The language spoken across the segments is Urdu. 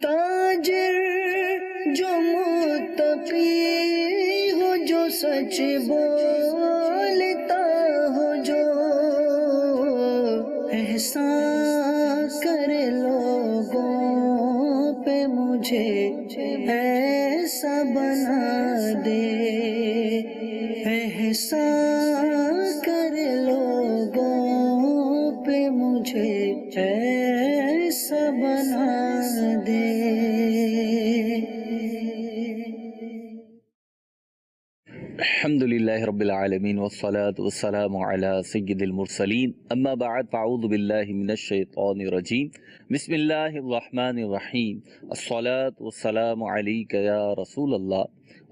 تاجر جو متقی ہو، جو سچ بولتا ہو، جو احسان کرے لوگوں پہ، مجھے ایسا بنا دے، احسان کرے لوگوں پہ، مجھے ایسا بنا دے۔ الحمدللہ رب العالمین والصلاة والسلام علی سید المرسلین، اما بعد فاعوذ باللہ من الشیطان الرجیم، بسم اللہ الرحمن الرحیم، الصلاة والسلام علیک یا رسول اللہ،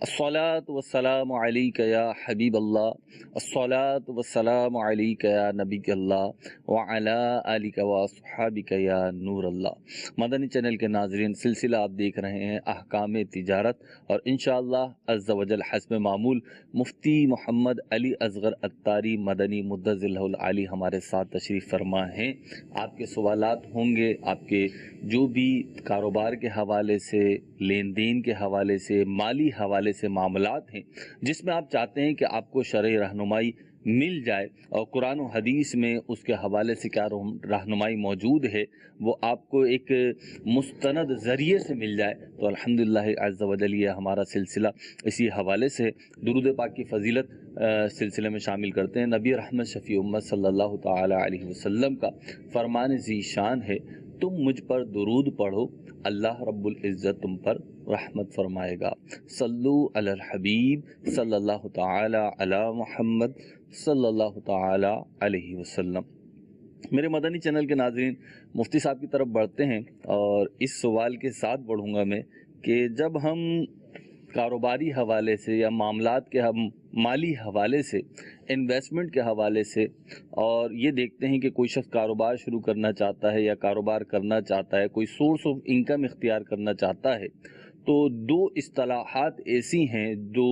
الصلاة والسلام علیک یا حبیب اللہ، الصلاة والسلام علیک یا نبی اللہ، وعلی آلک واصحابک یا نور اللہ۔ مدنی چینل کے ناظرین، سلسلہ آپ دیکھ رہے ہیں احکام تجارت، اور انشاءاللہ عز و جل حسب معمول مفتی محمد علی اصغر اتاری مدنی مدظ اللہ العالی ہمارے ساتھ تشریف فرما ہیں۔ آپ کے سوالات ہوں گے، آپ کے جو بھی کاروبار کے حوالے سے، لین دین کے حوالے سے، مالی حوالے سے معاملات ہیں، جس میں آپ چاہتے ہیں کہ آپ کو شرعی رہنمائی مل جائے اور قرآن و حدیث میں اس کے حوالے سے کیا رہنمائی موجود ہے وہ آپ کو ایک مستند ذریعے سے مل جائے، تو الحمدللہ عز و جل یہ ہمارا سلسلہ اسی حوالے سے درود پاک کی فضیلت سلسلے میں شامل کرتے ہیں۔ نبی رحمت شفیع امت صلی اللہ تعالی علیہ وسلم کا فرمان ذی شان ہے، تم مجھ پر درود پڑھو، اللہ رب العزت تم پر رحمت فرمائے گا۔ صلو علی الحبیب صلی اللہ تعالی علی محمد صلی اللہ تعالی علیہ وسلم۔ میرے مدنی چینل کے ناظرین، مفتی صاحب کی طرف بڑھتے ہیں، اور اس سوال کے ساتھ بڑھوں گا میں کہ جب ہم کاروباری حوالے سے یا معاملات کے مالی حوالے سے، انویسٹمنٹ کے حوالے سے، اور یہ دیکھتے ہیں کہ کوئی شخص کاروبار شروع کرنا چاہتا ہے یا کاروبار کرنا چاہتا ہے، کوئی سورس آف انکم اختیار کرنا چاہتا ہے، تو دو اصطلاحات ایسی ہیں جو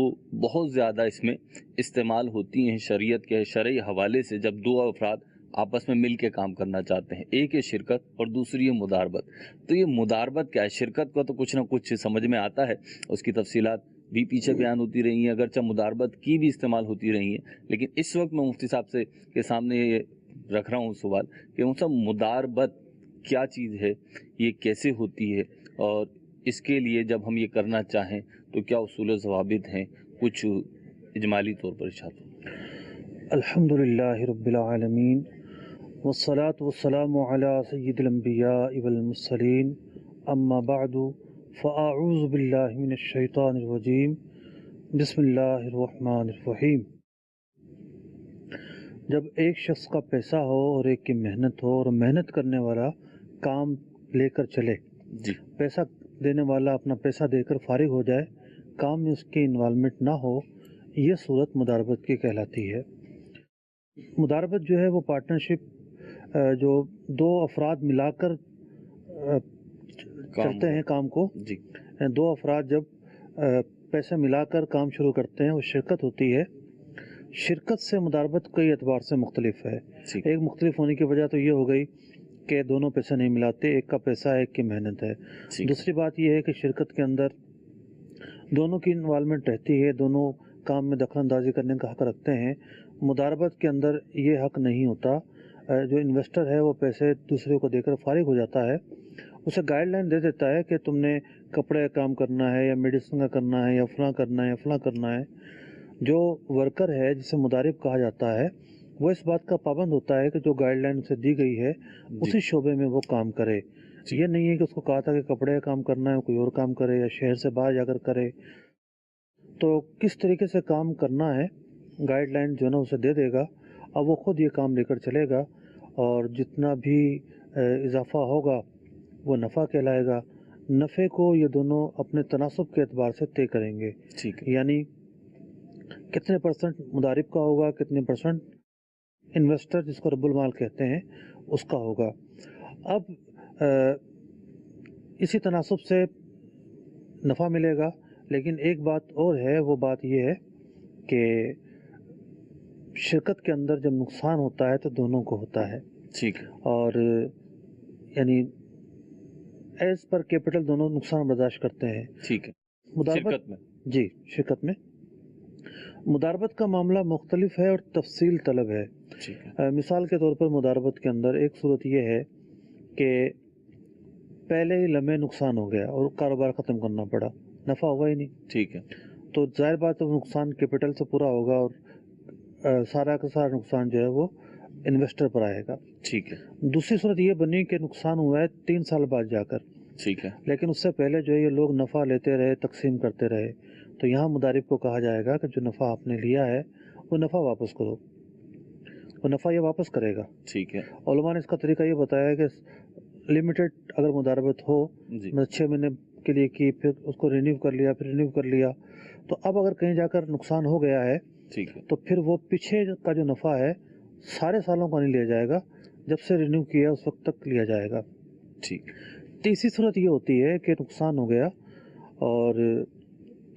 بہت زیادہ اس میں استعمال ہوتی ہیں شریعت کے شرعی حوالے سے، جب دو افراد آپس میں مل کے کام کرنا چاہتے ہیں، ایک ہے شرکت اور دوسری ہے مداربت۔ تو یہ مداربت کیا ہے؟ شرکت کا تو کچھ نہ کچھ سمجھ میں آتا ہے، اس کی تفصیلات بھی پیچھے بیان ہوتی رہی ہیں، اگرچہ مداربت کی بھی استعمال ہوتی رہی ہیں، لیکن اس وقت میں مفتی صاحب سے کے سامنے یہ رکھ رہا ہوں سوال کہ مداربت کیا چیز ہے، یہ کیسے ہوتی ہے، اور اس کے لیے جب ہم یہ کرنا چاہیں تو کیا اصول و ضوابط ہیں، کچھ اجمالی طور پر ارشاد فرمائیں۔ الحمدللہ رب العالمین، والصلاة والسلام علی سید الانبیاء والمرسلین، اما بعد فاعوذ باللہ من الشیطان الرجیم، بسم اللہ الرحمن الرحیم۔ جب ایک شخص کا پیسہ ہو اور ایک کی محنت ہو، اور محنت کرنے والا کام لے کر چلے، پیسہ دینے والا اپنا پیسہ دے کر فارغ ہو جائے، کام میں اس کی انوالومنٹ نہ ہو، یہ صورت مداربت کی کہلاتی ہے۔ مداربت جو ہے وہ پارٹنرشپ، جو دو افراد ملا کر کرتے ہیں کام کو، دو افراد جب پیسے ملا کر کام شروع کرتے ہیں وہ شرکت ہوتی ہے۔ شرکت سے مداربت کئی اعتبار سے مختلف ہے۔ ایک مختلف ہونے کی وجہ تو یہ ہو گئی کہ دونوں پیسے نہیں ملاتے، ایک کا پیسہ ہے ایک کی محنت ہے۔ دوسری بات یہ ہے کہ شرکت کے اندر دونوں کی انوالومنٹ رہتی ہے، دونوں کام میں دخل اندازی کرنے کا حق رکھتے ہیں۔ مداربت کے اندر یہ حق نہیں ہوتا۔ جو انویسٹر ہے وہ پیسے دوسرے کو دے کر فارغ ہو جاتا ہے، اسے گائیڈ لائن دے دیتا ہے کہ تم نے کپڑے کا کام کرنا ہے یا میڈیسن کا کرنا ہے یا فلاں کرنا ہے یا فلاں کرنا ہے۔ جو ورکر ہے جسے مدارب کہا جاتا ہے وہ اس بات کا پابند ہوتا ہے کہ جو گائیڈ لائن اسے دی گئی ہے اسی شعبے میں وہ کام کرے۔ یہ نہیں ہے کہ اس کو کہا تھا کہ کپڑے کا کام کرنا ہے کوئی اور کام کرے یا شہر سے باہر جا کر کرے۔ تو کس طریقے سے کام کرنا ہے گائیڈ لائن جو نا اسے دے دے گا، اب وہ خود یہ کام لے کر چلے گا، اور جتنا بھی اضافہ ہوگا وہ نفع کہلائے گا۔ نفع کو یہ دونوں اپنے تناسب کے اعتبار سے طے کریں گے، یعنی کتنے پرسنٹ مدارب کا ہوگا، کتنے پرسنٹ انویسٹر جس کو رب المال کہتے ہیں اس کا ہوگا۔ اب اسی تناسب سے نفع ملے گا، لیکن ایک بات اور ہے، وہ بات یہ ہے کہ شرکت کے اندر جب نقصان ہوتا ہے تو دونوں کو ہوتا ہے، اور یعنی ایز پر کیپٹل دونوں نقصان برداشت کرتے ہیں. ٹھیک ہے. مداربت شرکت میں جی شرکت میں مداربت کا معاملہ مختلف ہے اور تفصیل طلب ہے. ٹھیک ہے. مثال کے طور پر مداربت کے اندر ایک صورت یہ ہے کہ پہلے ہی لمحے نقصان ہو گیا اور کاروبار ختم کرنا پڑا, نفع ہوا ہی نہیں. ٹھیک ہے. تو ظاہر بات ہے وہ نقصان کیپٹل سے پورا ہوگا اور سارا کا سارا نقصان جو ہے وہ انویسٹر پر آئے گا. ٹھیک ہے. دوسری صورت یہ بنی کہ نقصان ہوا ہے 3 سال بعد جا کر, ٹھیک ہے. لیکن اس سے پہلے جو ہے یہ لوگ نفع لیتے رہے, تقسیم کرتے رہے. تو یہاں مدارب کو کہا جائے گا کہ جو نفع آپ نے لیا ہے وہ نفع واپس کرو, وہ نفع یہ واپس کرے گا. ٹھیک ہے. علماء نے اس کا طریقہ یہ بتایا کہ لمیٹڈ اگر مداربت ہو, جی. مطلب 6 مہینے کے لیے کی, پھر اس کو رینیو کر لیا, پھر رینیو کر لیا, تو اب اگر کہیں جا کر نقصان ہو گیا ہے ٹھیک ہے. تو پھر وہ پیچھے کا جو نفع ہے سارے سالوں کا نہیں لیا جائے گا, جب سے رینیو کیا اس وقت تک لیا جائے گا. ٹھیک. تیسری صورت یہ ہوتی ہے کہ نقصان ہو گیا اور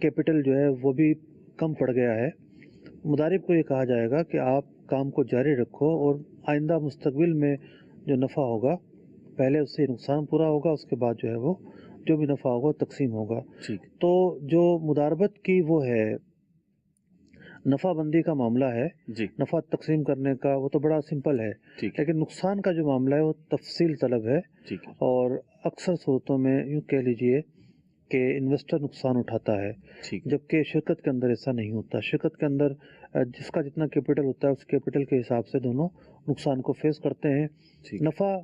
کیپٹل جو ہے وہ بھی کم پڑ گیا ہے. مدارب کو یہ کہا جائے گا کہ آپ کام کو جاری رکھو اور آئندہ مستقبل میں جو نفع ہوگا پہلے اس سے نقصان پورا ہوگا, اس کے بعد جو ہے وہ جو بھی نفع ہوگا تقسیم ہوگا. ٹھیک. تو جو مداربت کی وہ ہے نفع بندی کا معاملہ ہے, جی. نفع تقسیم کرنے کا, وہ تو بڑا سمپل ہے. ٹھیک ہے. لیکن نقصان کا جو معاملہ ہے وہ تفصیل طلب ہے. ٹھیک ہے. اور اکثر صورتوں میں یوں کہہ لیجئے کہ انویسٹر نقصان اٹھاتا ہے, ٹھیک. جبکہ شرکت کے اندر ایسا نہیں ہوتا. شرکت کے اندر جس کا جتنا کیپٹل ہوتا ہے اس کیپٹل کے حساب سے دونوں نقصان کو فیس کرتے ہیں. ٹھیک. نفع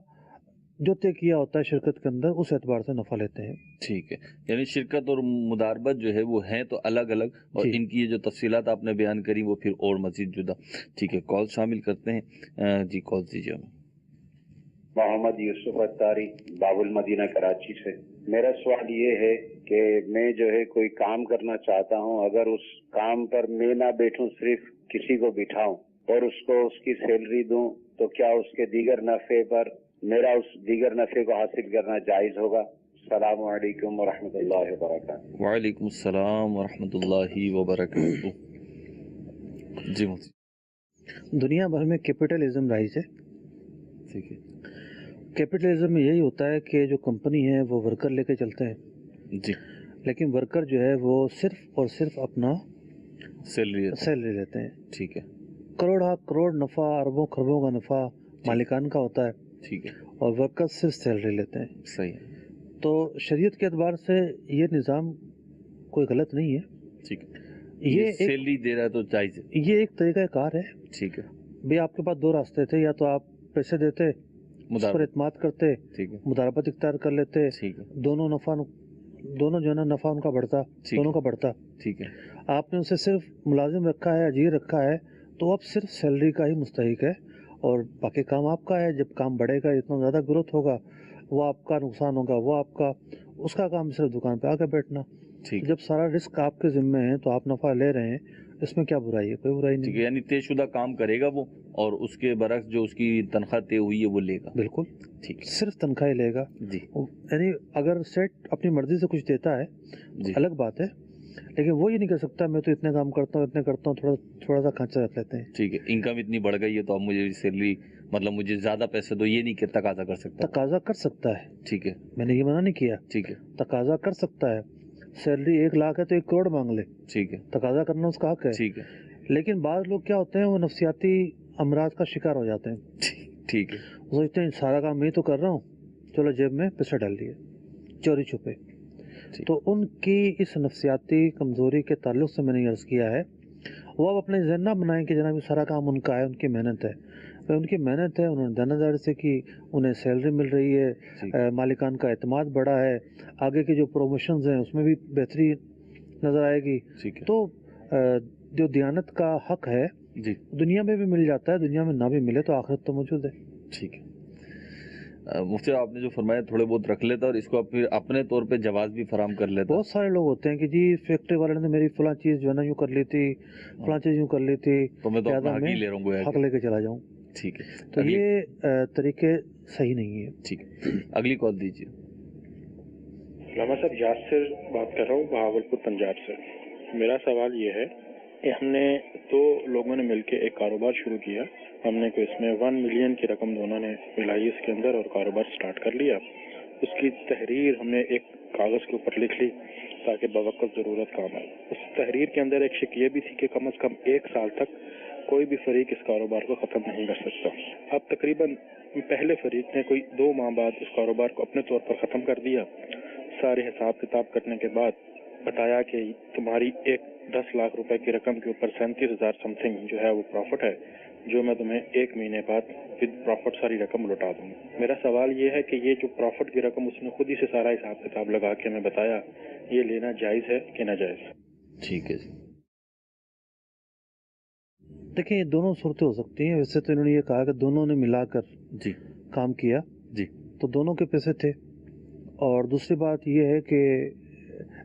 جو طے کیا ہوتا ہے شرکت کے اندر اس اعتبار سے نفع لیتے ہیں. ٹھیک ہے. یعنی شرکت اور مداربت جو ہے وہ ہیں تو الگ الگ, اور جی. ان کی یہ جو تفصیلات آپ نے بیان کری وہ پھر اور مزید جدا. ٹھیک ہے, کال شامل کرتے ہیں. جی کال دیجیے ہمیں. محمد یوسف اتاری, باب المدینہ کراچی سے. میرا سوال یہ ہے کہ میں جو ہے کوئی کام کرنا چاہتا ہوں, اگر اس کام پر میں نہ بیٹھوں, صرف کسی کو بٹھاؤں اور اس کو اس کی سیلری دوں, تو کیا اس کے دیگر نفع پر میرا اس دیگر نفع کو حاصل کرنا جائز ہوگا؟ السلام علیکم ورحمۃ اللہ وبرکاتہ. وعلیکم السلام ورحمۃ اللہ وبرکاتہ. جی مفتی. دنیا بھر میں کیپٹلزم رائج ہے. ٹھیک ہے. کیپٹلزم میں یہی ہوتا ہے کہ جو کمپنی ہے وہ ورکر لے کے چلتے ہیں, جی, لیکن ورکر جو ہے وہ صرف اور صرف اپنا سیلری لیتے ہیں. ٹھیک ہے. کروڑ نفع, اربوں خربوں کا نفع مالکان کا ہوتا ہے. ٹھیک ہے. اور ورکر صرف سیلری لیتے ہیں. صحیح ہے. تو شریعت کے اعتبار سے یہ نظام کوئی غلط نہیں ہے. ٹھیک ہے. یہ سیلری دے رہا ہے تو جائز ہے. یہ ایک طریقہ کار ہے. ٹھیک ہے. بھی آپ کے پاس 2 راستے تھے, یا تو آپ پیسے دیتے, اس پر اعتماد کرتے, ٹھیک ہے, مداربت اختیار کر لیتے, ٹھیک ہے, دونوں جو ہے نا نفع ان کا بڑھتا, دونوں کا بڑھتا. ٹھیک ہے. آپ نے اسے صرف ملازم رکھا ہے, اجیر رکھا ہے, تو اب صرف سیلری کا ہی مستحق ہے, اور باقی کام آپ کا ہے. جب کام بڑھے گا, جتنا زیادہ گروتھ ہوگا وہ آپ کا نقصان ہوگا, وہ آپ کا, اس کا کام صرف دکان پہ آ کے بیٹھنا. جب سارا رسک آپ کے ذمے ہے تو آپ نفع لے رہے ہیں, اس میں کیا برائی ہے؟ کوئی برائی نہیں. یعنی طے شدہ کام کرے گا وہ, اور اس کے برعکس جو اس کی تنخواہ طے ہوئی ہے وہ لے گا. بالکل. ٹھیک ہے. صرف تنخواہ لے گا. جی. یعنی اگر سیٹ اپنی مرضی سے کچھ دیتا ہے الگ بات ہے, لیکن وہ یہ نہیں کر سکتا میں تو اتنے کام کرتا ہوں, اتنے کرتا ہوں, تھوڑا سا کھانچا رکھ لیتے ہیں. ٹھیک ہے. انکم اتنی بڑھ گئی ہے تو اب مجھے سیلری, مطلب مجھے زیادہ پیسے دو, یہ نہیں کہ تقاضا کر سکتا. تقاضا کر سکتا ہے. ٹھیک ہے. میں نے یہ منع نہیں کیا. ٹھیک ہے. تقاضا کر سکتا ہے. سیلری 1 لاکھ ہے تو 1 کروڑ مانگ لے. ٹھیک ہے. تقاضا کرنا اس کا حق ہے. ٹھیک ہے. لیکن بعض لوگ کیا ہوتے ہیں, وہ نفسیاتی امراض کا شکار ہو جاتے ہیں. ٹھیک ہے. سوچتے ہیں سارا کام میں تو کر رہا ہوں, چلو جیب میں پیسہ ڈال دیے چوری چھپے. تو ان کی اس نفسیاتی کمزوری کے تعلق سے میں نے عرض کیا ہے, وہ اب اپنے ذہن نہ بنائیں کہ جناب سارا کام ان کا ہے, ان کی محنت ہے. ان کی محنت ہے, انہوں نے دانہ داری سے کی, انہیں سیلری مل رہی ہے, مالکان کا اعتماد بڑھا ہے, آگے کے جو پروموشنز ہیں اس میں بھی بہتری نظر آئے گی. تو جو دیانت کا حق ہے دنیا میں بھی مل جاتا ہے, دنیا میں نہ بھی ملے تو آخرت تو موجود ہے. ٹھیک ہے. مفتی آپ نے جو فرمایا تھوڑے بہت رکھ لیتا اور اس کو پھر اپنے طور پہ جواز بھی فراہم کر لیتا. بہت سارے لوگ ہوتے ہیں کہ جی فیکٹری والے نے میری فلاں چیز جو ہے نا یوں کر لی تھی, فلاں چیز یوں کر لی تھی, تو میں تو اپنا حق ہی لے رہا ہوں, حق لے کے چلا جاؤں. ٹھیک ہے. تو یہ طریقے صحیح نہیں ہے. ٹھیک ہے. اگلی کال دیجیے. علامہ صاحب یاسر بات کر رہا ہوں بہاولپور پنجاب سے. میرا سوال یہ ہے کہ ہم نے 2 لوگوں نے مل کے ایک کاروبار شروع کیا. ہم نے اس میں 1 ملین کی رقم دونوں نے ملائی اس کے اندر اور کاروبار سٹارٹ کر لیا. اس کی تحریر ہم نے ایک کاغذ کے اوپر لکھ لی تاکہ بوقت ضرورت کام آئے. اس تحریر کے اندر ایک شک یہ بھی تھی کہ کم از کم 1 سال تک کوئی بھی فریق اس کاروبار کو ختم نہیں کر سکتا. اب تقریباً پہلے فریق نے کوئی 2 ماہ بعد اس کاروبار کو اپنے طور پر ختم کر دیا. سارے حساب کتاب کرنے کے بعد بتایا کہ تمہاری ایک 10 لاکھ روپے کی رقم کے اوپر 37,000 سم تھنگ جو ہے وہ پروفٹ ہے، جو میں تمہیں 1 مہینے بعد ود پروفٹ ساری رقم لوٹا دوں گا. میرا سوال یہ ہے کہ یہ جو پروفٹ کی رقم اس نے خود ہی سے سارا حساب کتاب لگا کے ہمیں بتایا، یہ لینا جائز ہے کہ ناجائز؟ ٹھیک ہے جی. دیکھیں، یہ دونوں صورتیں ہو سکتی ہیں. ویسے تو انہوں نے یہ کہا کہ دونوں نے ملا کر جی کام کیا، جی تو دونوں کے پیسے تھے. اور دوسری بات یہ ہے کہ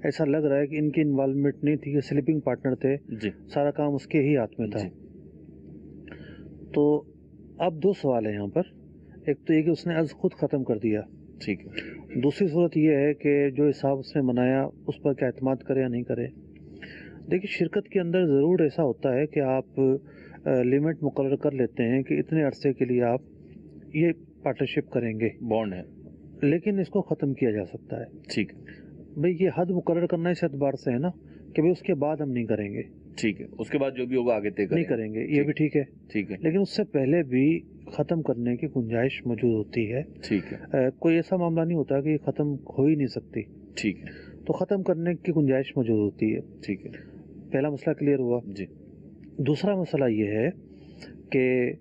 ایسا لگ رہا ہے کہ ان کی انوالومنٹ نہیں تھی، کہ سلیپنگ پارٹنر تھے، جی سارا کام اس کے ہی ہاتھ میں تھا. جی. تو اب 2 سوال ہیں یہاں پر. ایک تو یہ کہ اس نے عرض خود ختم کر دیا. ٹھیک ہے. دوسری صورت یہ ہے کہ جو حساب اس نے بنایا اس پر کیا اعتماد کرے یا نہیں کرے. دیکھیے، شرکت کے اندر ضرور ایسا ہوتا ہے کہ آپ لمٹ مقرر کر لیتے ہیں کہ اتنے عرصے کے لیے آپ یہ پارٹنرشپ کریں گے، بانڈ ہے. لیکن اس کو ختم کیا جا سکتا ہے. ٹھیک ہے. بھئی یہ حد مقرر کرنا اس اعتبار سے ہے نا کہ بھئی اس کے بعد ہم نہیں کریں گے. ٹھیک ہے. اس کے بعد جو بھی ہوگا آگے طے نہیں کریں گے، یہ بھی ٹھیک ہے. ٹھیک ہے. لیکن اس سے پہلے بھی ختم کرنے کی گنجائش موجود ہوتی ہے. ٹھیک ہے. کوئی ایسا معاملہ نہیں ہوتا کہ یہ ختم ہو ہی نہیں سکتی. ٹھیک ہے. تو ختم کرنے کی گنجائش موجود ہوتی ہے. ٹھیک ہے. پہلا مسئلہ کلیئر ہوا. جی دوسرا مسئلہ یہ ہے کہ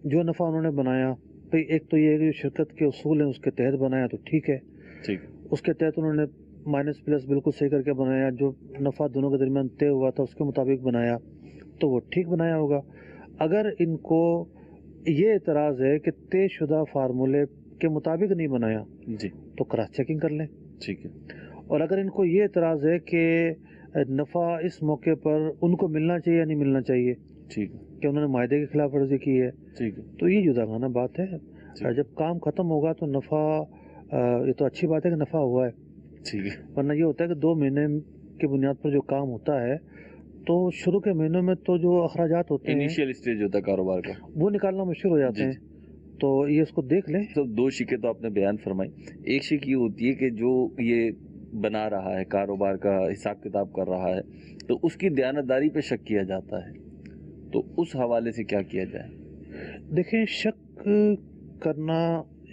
جو نفع انہوں نے بنایا، بھئی ایک تو یہ ہے کہ جو شرکت کے اصول ہیں اس کے تحت بنایا تو ٹھیک ہے. ٹھیک. اس کے تحت انہوں نے مائنس پلس بالکل صحیح کر کے بنایا. جو نفع دونوں کے درمیان طے ہوا تھا اس کے مطابق بنایا تو وہ ٹھیک بنایا ہوگا. اگر ان کو یہ اعتراض ہے کہ طے شدہ فارمولے کے مطابق نہیں بنایا جی تو کراس چیکنگ کر لیں. ٹھیک ہے. اور اگر ان کو یہ اعتراض ہے کہ نفع اس موقع پر ان کو ملنا چاہیے یا نہیں ملنا چاہیے، ٹھیک ہے. کہ انہوں نے معاہدے کی خلاف ورزی کی ہے، ٹھیک ہے. تو یہ جداگانہ بات ہے. جب کام ختم ہوگا تو نفع، یہ تو اچھی بات ہے کہ نفع ہوا ہے، ٹھیک ہے. ورنہ یہ ہوتا ہے کہ 2 مہینے کی بنیاد پر جو کام ہوتا ہے تو شروع کے مہینوں میں تو جو اخراجات ہوتے ہیں، انیشیل اسٹیج ہوتا ہے کاروبار کا، وہ نکالنا مشکل ہو جاتے ہیں. تو یہ اس کو دیکھ لیں. تو 2 شکیں تو آپ نے بیان فرمائی. ایک شک یہ ہوتی ہے کہ جو یہ بنا رہا ہے کاروبار کا حساب کتاب کر رہا ہے تو اس کی دیانتداری پہ شک کیا جاتا ہے، تو اس حوالے سے کیا کیا جائے؟ دیکھیں، شک کرنا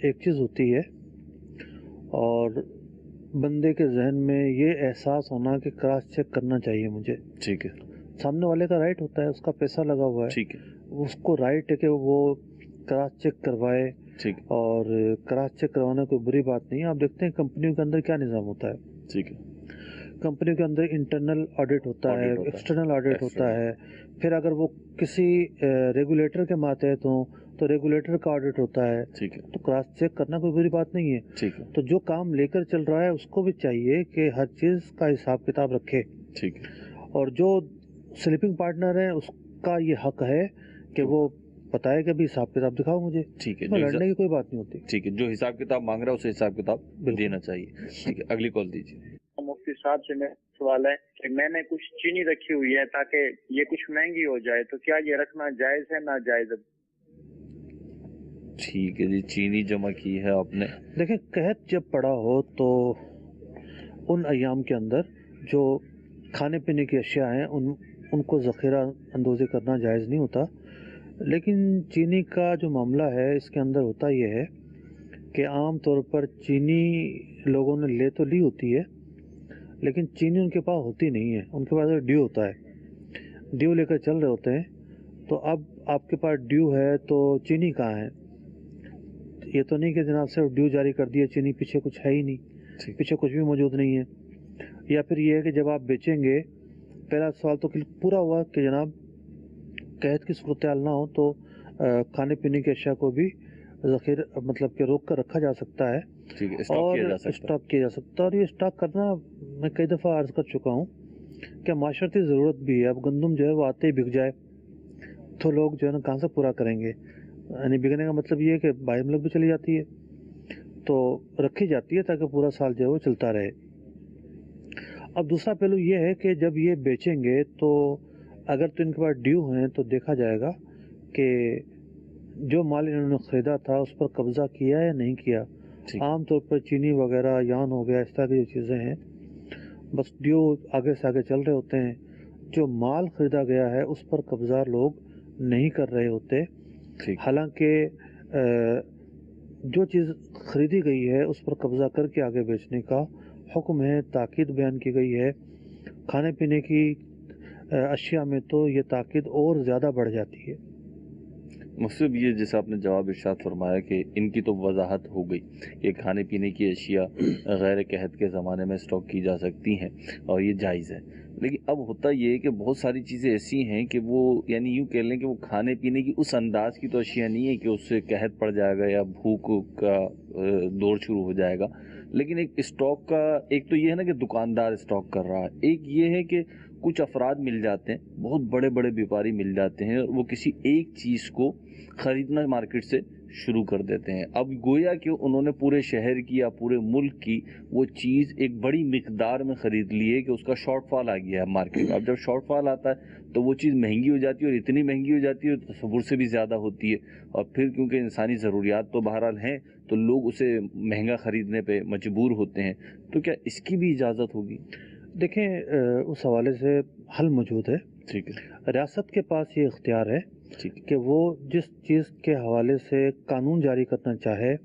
ایک چیز ہوتی ہے اور بندے کے ذہن میں یہ احساس ہونا کہ کراس چیک کرنا چاہیے مجھے. ٹھیک ہے. سامنے والے کا رائٹ ہوتا ہے، اس کا پیسہ لگا ہوا ہے، ٹھیک ہے. اس کو رائٹ ہے کہ وہ کراس چیک کروائے. ٹھیک. اور کراس چیک کروانا کوئی بری بات نہیں ہے. آپ دیکھتے ہیں کمپنیوں کے اندر کیا نظام ہوتا ہے. ٹھیک ہے. کمپنیوں کے اندر انٹرنل آڈٹ ہوتا ہے، ایکسٹرنل آڈٹ ہوتا ہے. پھر اگر وہ کسی ریگولیٹر کے ماتحت ہوں تو ریگولیٹر کا آڈٹ ہوتا ہے. ٹھیک ہے. تو کراس چیک کرنا کوئی بری بات نہیں ہے. ٹھیک ہے. تو جو کام لے کر چل رہا ہے اس کو بھی چاہیے کہ ہر چیز کا حساب کتاب رکھے. ٹھیک ہے. اور جو سلیپنگ پارٹنر ہے اس کا یہ حق ہے کہ وہ بتائے کہ بھی حساب کتاب دکھاؤ مجھے. ٹھیک ہے. لڑنے کی کوئی بات نہیں ہوتی. ٹھیک ہے. جو حساب کتاب مانگ رہا ہے اسے حساب کتاب دینا چاہیے. ٹھیک ہے. اگلی کال دیجیے. مفتی صاحب سے میرا سوال ہے کہ میں نے کچھ چینی رکھی ہوئی ہے تاکہ یہ کچھ مہنگی ہو جائے، تو کیا یہ رکھنا جائز ہے ناجائز؟ ٹھیک ہے جی. چینی جمع کی ہے آپ نے. دیکھیں، قحط جب پڑا ہو تو ان ایام کے اندر جو کھانے پینے کی اشیاء ہیں ان کو ذخیرہ اندوزی کرنا جائز نہیں ہوتا. لیکن چینی کا جو معاملہ ہے اس کے اندر ہوتا یہ ہے کہ عام طور پر چینی لوگوں نے لے تو لی ہوتی ہے لیکن چینی ان کے پاس ہوتی نہیں ہے. ان کے پاس ڈیو ہوتا ہے، ڈیو لے کر چل رہے ہوتے ہیں. تو اب آپ کے پاس ڈیو ہے تو چینی کہاں ہے؟ یہ تو نہیں کہ جناب صرف ڈیو جاری کر دیا، چینی پیچھے کچھ ہے ہی نہیں، پیچھے کچھ بھی موجود نہیں ہے. یا پھر یہ ہے کہ جب آپ بیچیں گے، پہلا سوال تو پورا ہوا کہ جناب قحط کی صورتحال نہ ہو تو کھانے پینے کی اشیاء کو بھی ذخیرہ مطلب کہ روک کر رکھا جا سکتا ہے اور اسٹاک کیا جا سکتا ہے. اور یہ اسٹاک کرنا میں کئی دفعہ عرض کر چکا ہوں کہ معاشرتی ضرورت بھی ہے. اب گندم جو ہے وہ آتے ہی بک جائے تو لوگ جو ہے نا کہاں سے پورا کریں گے. یعنی بکنے کا مطلب یہ ہے کہ باہر ملک بھی چلی جاتی ہے تو رکھی جاتی ہے تاکہ پورا سال جو ہے وہ چلتا رہے. اب دوسرا پہلو یہ ہے کہ جب یہ بیچیں گے تو اگر تو ان کے پاس ڈیو ہیں تو دیکھا جائے گا کہ جو مال انہوں نے خریدا تھا اس پر قبضہ کیا یا نہیں کیا. عام طور پر چینی وغیرہ، یان ہو گیا، اس طرح کی جو چیزیں ہیں بس ڈیو آگے سے آگے چل رہے ہوتے ہیں. جو مال خریدا گیا ہے اس پر قبضہ لوگ نہیں کر رہے ہوتے، حالانکہ جو چیز خریدی گئی ہے اس پر قبضہ کر کے آگے بیچنے کا حکم ہے. تاکید بیان کی گئی ہے. کھانے پینے کی اشیاء میں تو یہ تاکید اور زیادہ بڑھ جاتی ہے. مقصد یہ جیسا آپ نے جواب ارشاد فرمایا کہ ان کی تو وضاحت ہو گئی کہ کھانے پینے کی اشیاء غیر قحط کے زمانے میں اسٹاک کی جا سکتی ہیں اور یہ جائز ہے، لیکن اب ہوتا یہ ہے کہ بہت ساری چیزیں ایسی ہیں کہ وہ یعنی یوں کہہ لیں کہ وہ کھانے پینے کی اس انداز کی تو اشیاء نہیں ہے کہ اس سے قحط پڑ جائے گا یا بھوک کا دور شروع ہو جائے گا، لیکن ایک اسٹاک کا ایک تو یہ ہے نا کہ دکاندار اسٹاک کر رہا ہے، ایک یہ ہے کہ کچھ افراد مل جاتے ہیں، بہت بڑے بڑے بیپاری مل جاتے ہیں اور وہ کسی ایک چیز کو خریدنا مارکیٹ سے شروع کر دیتے ہیں. اب گویا کہ انہوں نے پورے شہر کی یا پورے ملک کی وہ چیز ایک بڑی مقدار میں خرید لی ہے کہ اس کا شارٹ فال آ گیا ہے مارکیٹ میں. اب جب شارٹ فال آتا ہے تو وہ چیز مہنگی ہو جاتی ہے اور اتنی مہنگی ہو جاتی ہے تصور سے بھی زیادہ ہوتی ہے، اور پھر کیونکہ انسانی ضروریات تو بہرحال ہیں تو لوگ اسے مہنگا خریدنے پہ مجبور ہوتے ہیں. تو کیا اس کی بھی اجازت ہوگی؟ دیکھیں اس حوالے سے حل موجود ہے. ٹھیک ہے. ریاست کے پاس یہ اختیار ہے کہ وہ جس چیز کے حوالے سے قانون جاری کرنا چاہے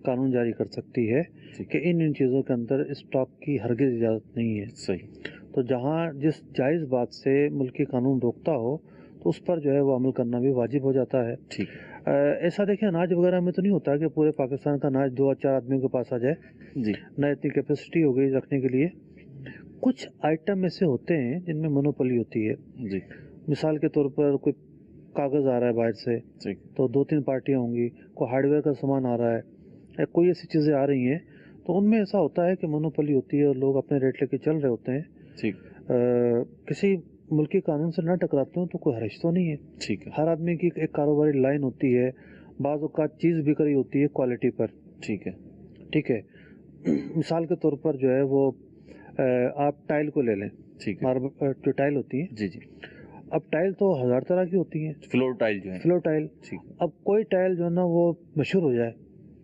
قانون جاری کر سکتی ہے کہ ان چیزوں کے اندر اسٹاک کی ہرگز اجازت نہیں ہے. صحیح. تو جہاں جس جائز بات سے ملکی قانون روکتا ہو تو اس پر جو ہے وہ عمل کرنا بھی واجب ہو جاتا ہے. ٹھیک. ایسا دیکھیں اناج وغیرہ میں تو نہیں ہوتا کہ پورے پاکستان کا اناج 2-4 آدمیوں کے پاس آ جائے. جی. نہ اتنی کیپیسٹی ہو گئی رکھنے کے لیے. کچھ آئٹم ایسے ہوتے ہیں جن میں مونوپولی ہوتی ہے. جی. مثال کے طور پر کوئی کاغذ آ رہا ہے باہر سے تو 2-3 پارٹیاں ہوں گی، کوئی ہارڈ ویئر کا سامان آ رہا ہے یا کوئی ایسی چیزیں آ رہی ہیں تو ان میں ایسا ہوتا ہے کہ مونوپولی ہوتی ہے اور لوگ اپنے ریٹ لے کے چل رہے ہوتے ہیں. کسی ملکی قانون سے نہ ٹکراتے ہوں تو کوئی حرج تو نہیں ہے. ٹھیک ہے. ہر آدمی کی ایک کاروباری لائن ہوتی ہے. بعض اوقات چیز بک رہی ہوتی ہے کوالٹی پر. ٹھیک ہے. ٹھیک ہے. مثال کے طور پر جو ہے وہ آپ ٹائل کو لے لیں. ٹھیک ہے. جو ٹائل ہوتی ہے. جی جی. اب ٹائل تو 1000 طرح کی ہوتی ہیں. فلور ٹائل جو ہے. Floor tile. اب کوئی ٹائل جو ہے نا وہ مشہور ہو جائے.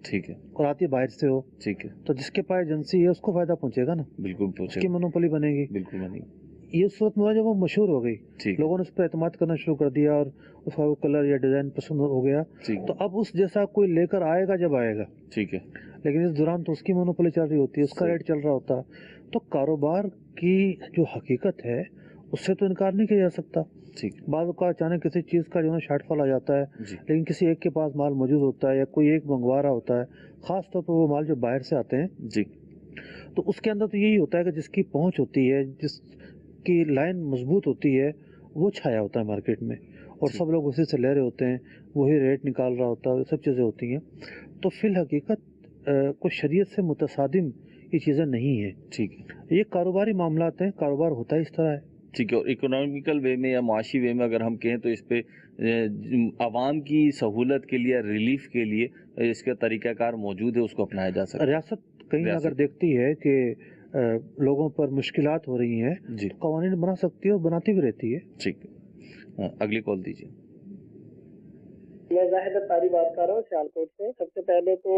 ٹھیک ہے. اور آتی باہر سے ہو. ٹھیک ہے. تو جس کے پاس ایجنسی ہے اس کو فائدہ پہنچے گا نا. بالکل پہنچے اس کی مونوپولی بنے گی. بالکل بنے گی. یہ صورت میں جب وہ مشہور ہو گئی لوگوں نے اس پہ اعتماد کرنا شروع کر دیا اور اس کا وہ کلر یا ڈیزائن پسند ہو گیا تو اب اس جیسا کوئی لے کر آئے گا جب آئے گا. ٹھیک ہے. لیکن اس دوران تو اس کی مونوپولی چل رہی ہوتی ہے، اس کا ریٹ چل رہا ہوتا. تو کاروبار کی جو حقیقت ہے اس سے تو انکار نہیں کیا جا سکتا. بعض اوقات اچانک کسی چیز کا جو ہے شارٹ فال آ جاتا ہے لیکن کسی ایک کے پاس مال موجود ہوتا ہے یا کوئی ایک منگوا رہا ہوتا ہے، خاص طور پر وہ مال جو باہر سے آتے ہیں جی، تو اس کے اندر تو یہی ہوتا ہے کہ جس کی پہنچ ہوتی ہے، جس کی لائن مضبوط ہوتی ہے، وہ چھایا ہوتا ہے مارکیٹ میں اور سب لوگ اسی سے لے رہے ہوتے ہیں، وہی ریٹ نکال رہا ہوتا ہے، سب چیزیں ہوتی ہیں. تو فی الحقیقت کوئی شریعت سے متصادم یہ چیزیں نہیں ہیں. ٹھیک ہے. یہ کاروباری معاملات ہیں، کاروبار ہوتا ہے اس طرح ہے. ٹھیک ہے. اور اکنامیکل وے میں یا معاشی وے میں اگر ہم کہیں تو اس پہ عوام کی سہولت کے لیے، ریلیف کے لیے اس کا طریقہ کار موجود ہے، اس کو اپنایا جا سکتا ہے. ریاست کہیں اگر دیکھتی ہے کہ لوگوں پر مشکلات ہو رہی ہیں جی، تو قوانین بنا سکتی ہے اور بناتی بھی رہتی ہے. ٹھیک ہے. اگلی کال دیجیے. میں زاہد اطاری بات کر رہا ہوں سیالکوٹ سے. سب سے پہلے تو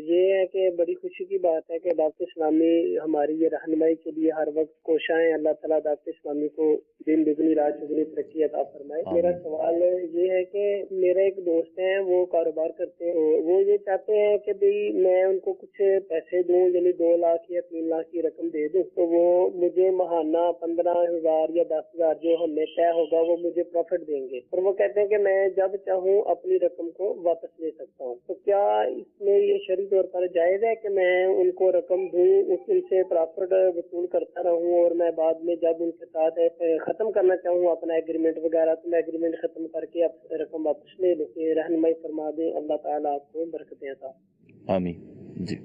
یہ ہے کہ بڑی خوشی کی بات ہے کہ دعوت اسلامی ہماری یہ رہنمائی کے لیے ہر وقت کوشاں ہیں. اللہ تعالیٰ دعوت اسلامی کو دن دگنی رات چگنی ترقی عطا فرمائے. میرا سوال یہ ہے کہ میرا ایک دوست ہیں، وہ کاروبار کرتے ہیں، وہ یہ چاہتے ہیں کہ بھئی میں ان کو کچھ پیسے دوں، یعنی 2 لاکھ یا 3 لاکھ کی رقم دے دوں تو وہ مجھے ماہانہ 15,000 یا 10,000 جو ہم نے طے ہوگا وہ مجھے پروفٹ دیں گے. اور وہ کہتے ہیں کہ میں جب چاہوں اپنی رقم کو واپس لے سکتا ہوں. تو کیا اس میں یہ شرعی طور پر جائز ہے کہ میں ان کو رقم دوں، ان سے پرافٹ وصول کرتا رہوں اور میں بعد میں جب ان کے ساتھ ختم کرنا چاہوں اپنا ایگریمنٹ وغیرہ تو میں ایگریمنٹ ختم کر کے رقم واپس لے لوں؟ رہنمائی فرما دیں. اللہ تعالیٰ آپ کو برکتیں عطا. آمین. جی،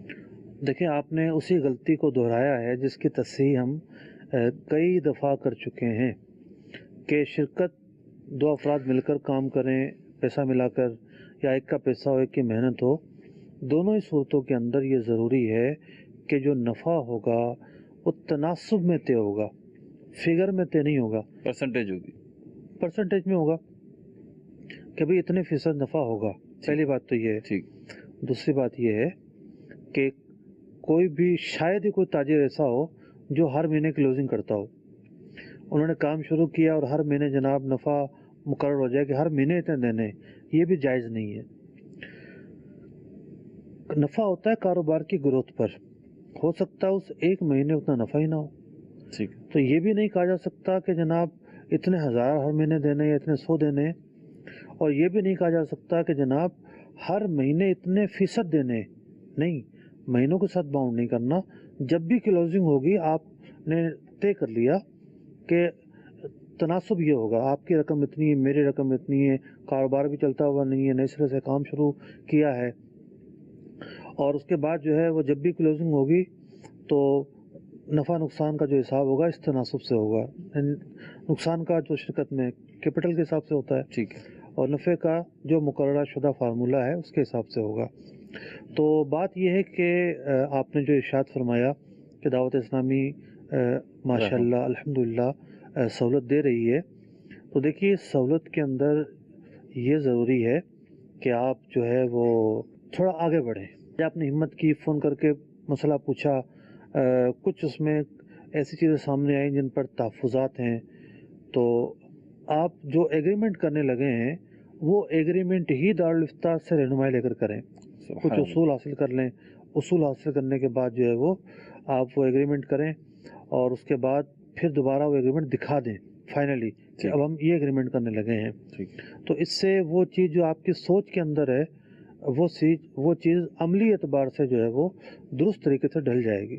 دیکھیں آپ نے اسی غلطی کو دہرایا ہے جس کی تصحیح ہم کئی دفعہ کر چکے ہیں کہ شرکت 2 افراد مل کر کام کریں، پیسہ ملا کر، یا ایک کا پیسہ ہو ایک کی محنت ہو. دونوں ہی صورتوں کے اندر یہ ضروری ہے کہ جو نفع ہوگا وہ تناسب میں طے ہوگا، فگر میں طے نہیں ہوگا. پرسنٹیج ہوگی، پرسنٹیج میں ہوگا کہ بھئی اتنے فیصد نفع ہوگا. پہلی بات تو یہ ہے. ٹھیک. دوسری بات یہ ہے کہ کوئی بھی شاید ہی کوئی تاجر ایسا ہو جو ہر مہینے کلوزنگ کرتا ہو. انہوں نے کام شروع کیا اور ہر مہینے جناب نفع مقرر ہو جائے کہ ہر مہینے اتنے دینے، یہ بھی جائز نہیں ہے. نفع ہوتا ہے کاروبار کی گروتھ پر، ہو سکتا ہے اس ایک مہینے اتنا نفع ہی نہ ہو. تو یہ بھی نہیں کہا جا سکتا کہ جناب اتنے ہزار ہر مہینے دینے یا اتنے 100 دینے، اور یہ بھی نہیں کہا جا سکتا کہ جناب ہر مہینے اتنے فیصد دینے. نہیں، مہینوں کے ساتھ باؤنڈ نہیں کرنا. جب بھی کلوزنگ ہوگی آپ نے طے کر لیا کہ تناسب یہ ہوگا، آپ کی رقم اتنی ہے، میری رقم اتنی ہے، کاروبار بھی چلتا ہوا نہیں ہے، نئے سرے سے کام شروع کیا ہے، اور اس کے بعد جو ہے وہ جب بھی کلوزنگ ہوگی تو نفع نقصان کا جو حساب ہوگا اس تناسب سے ہوگا. نقصان کا جو شرکت میں کیپٹل کے حساب سے ہوتا ہے، ٹھیک ہے، اور نفع کا جو مقررہ شدہ فارمولہ ہے اس کے حساب سے ہوگا. تو بات یہ ہے کہ آپ نے جو ارشاد فرمایا کہ دعوت اسلامی ماشاءاللہ الحمدللہ سہولت دے رہی ہے، تو دیکھیے اس سہولت کے اندر یہ ضروری ہے کہ آپ جو ہے وہ تھوڑا آگے بڑھیں. آپ نے ہمت کی، فون کر کے مسئلہ پوچھا، کچھ اس میں ایسی چیزیں سامنے آئیں جن پر تحفظات ہیں، تو آپ جو ایگریمنٹ کرنے لگے ہیں وہ ایگریمنٹ ہی دارالفتہ سے رہنمائی لے کر کریں. کچھ اصول حاصل کر لیں، اصول حاصل کرنے کے بعد جو ہے وہ آپ وہ ایگریمنٹ کریں، اور اس کے بعد پھر دوبارہ وہ ایگریمنٹ دکھا دیں فائنلی کہ اب ہم یہ ایگریمنٹ کرنے لگے ہیں. تو اس سے وہ چیز جو آپ کی سوچ کے اندر ہے وہ چیز عملی اعتبار سے جو ہے وہ درست طریقے سے ڈھل جائے گی.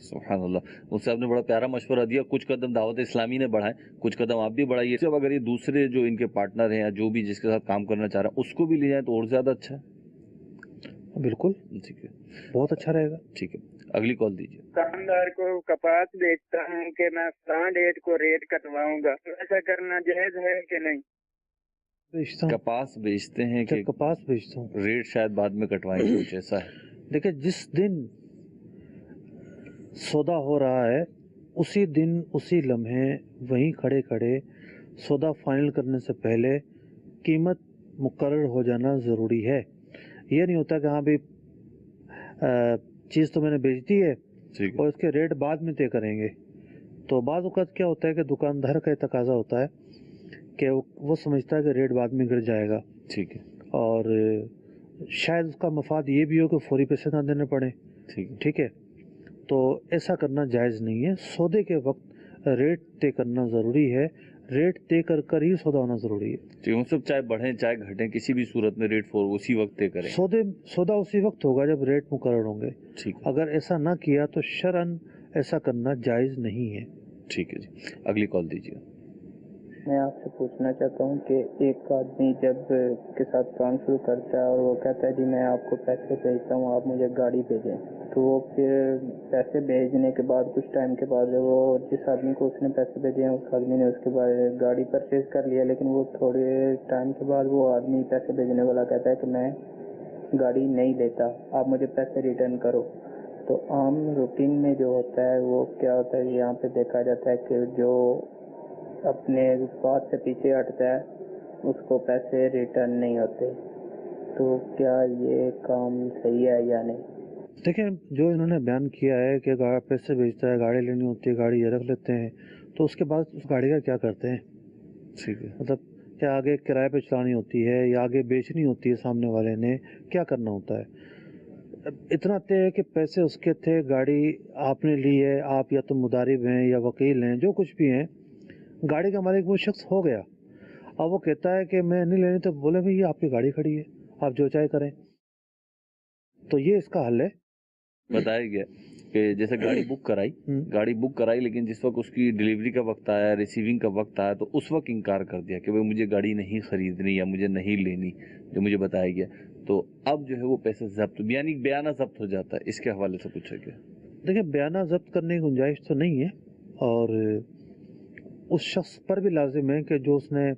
سبحان اللہ. اس سے آپ نے بڑا پیارا مشورہ دیا. کچھ قدم دعوت اسلامی نے بڑھائے، کچھ قدم آپ بھی بڑھائیے. جب اگر یہ دوسرے جو ان کے پارٹنر ہیں یا جو بھی جس کے ساتھ کام کرنا چاہ رہا ہے اس کو بھی لے جائیں تو اور زیادہ اچھا ہے. بالکل ٹھیک ہے، بہت اچھا رہے گا. ٹھیک ہے، اگلی کال دیجیے. دکاندار کو کپاس بیچتا ہوں کہ میں فلاں ڈیٹ کو ریٹ کٹواؤں گا، ایسا کرنا جائز ہے کہ نہیں؟ کپاس بیچتے ہیں کہ کپاس بیچتا ہوں، ریٹ شاید بعد میں کٹوائیں گے، کچھ ایسا ہے. دیکھیں جس دن سودا ہو رہا ہے اسی دن اسی لمحے وہیں کھڑے کھڑے سودا فائنل کرنے سے پہلے قیمت مقرر ہو جانا ضروری ہے. یہ نہیں ہوتا کہ ہاں بھی چیز تو میں نے بیچ دی ہے اور اس کے ریٹ بعد میں طے کریں گے. تو بعض اوقات کیا ہوتا ہے کہ دکاندار کا تقاضا ہوتا ہے کہ وہ سمجھتا ہے کہ ریٹ بعد میں گر جائے گا، ٹھیک ہے، اور شاید اس کا مفاد یہ بھی ہو کہ فوری پیسے نہ دینے پڑیں. ٹھیک ہے، تو ایسا کرنا جائز نہیں ہے. سودے کے وقت ریٹ طے کرنا ضروری ہے، ریٹ طے کر ہی سودا ہونا ضروری ہے. ہم سب چاہے بڑھیں چاہے گھٹیں کسی بھی صورت میں ریٹ اسی وقت طے کریں. سودا اسی وقت ہوگا جب ریٹ مقرر ہوں گے. اگر ایسا نہ کیا تو شرعاً ایسا کرنا جائز نہیں ہے. ٹھیک ہے جی، اگلی کال دیجیے. میں آپ سے پوچھنا چاہتا ہوں کہ ایک آدمی جب کے ساتھ کام شروع کرتا ہے اور وہ کہتا ہے جی میں آپ کو پیسے بھیجتا ہوں، آپ مجھے گاڑی بھیجیں، تو وہ پھر پیسے بھیجنے کے بعد کچھ ٹائم کے بعد وہ جس آدمی کو اس نے پیسے بھیجے ہیں اس آدمی نے اس کے بعد گاڑی پرچیز کر لیا، لیکن وہ تھوڑے ٹائم کے بعد وہ آدمی پیسے بھیجنے والا کہتا ہے کہ میں گاڑی نہیں لیتا، آپ مجھے پیسے ریٹرن کرو. تو عام روٹین میں جو ہوتا ہے وہ کیا ہوتا ہے، یہاں پہ دیکھا جاتا ہے کہ جو اپنے بات سے پیچھے ہٹتا ہے اس کو پیسے ریٹرن نہیں ہوتے. تو کیا یہ کام صحیح ہے یا نہیں؟ دیکھیں جو انہوں نے بیان کیا ہے کہ پیسے بھیجتا ہے، گاڑی لینی ہوتی ہے، گاڑی یہ رکھ لیتے ہیں، تو اس کے بعد اس گاڑی کا کیا کرتے ہیں؟ ٹھیک ہے، مطلب کیا آگے کرائے پہ چلانی ہوتی ہے یا آگے بیچنی ہوتی ہے، سامنے والے نے کیا کرنا ہوتا ہے؟ اتنا طے ہے کہ پیسے اس کے تھے، گاڑی آپ نے لی ہے، آپ یا تو مدارب ہیں یا وکیل ہیں، جو کچھ بھی ہیں، گاڑی کا مالک وہ شخص ہو گیا. اب وہ کہتا ہے کہ میں نہیں لینی، تو بولے بھائی یہ آپ کی گاڑی کھڑی ہے، آپ جو چاہے کریں. تو یہ اس کا حل ہے. بتایا گیا کہ جیسے گاڑی بک کرائی لیکن جس وقت اس کی ڈیلیوری کا وقت آیا، ریسیونگ کا وقت آیا، تو اس وقت انکار کر دیا کہ مجھے گاڑی نہیں خریدنی یا مجھے نہیں لینی جو مجھے بتایا گیا. تو اب جو ہے وہ پیسے ضبط، یعنی بیانہ ضبط ہو جاتا ہے. اس کے حوالے سے پوچھا گیا. دیکھیں بیانہ ضبط کرنے کی گنجائش تو نہیں ہے، اور اس شخص پر بھی لازم ہے کہ جو اس نے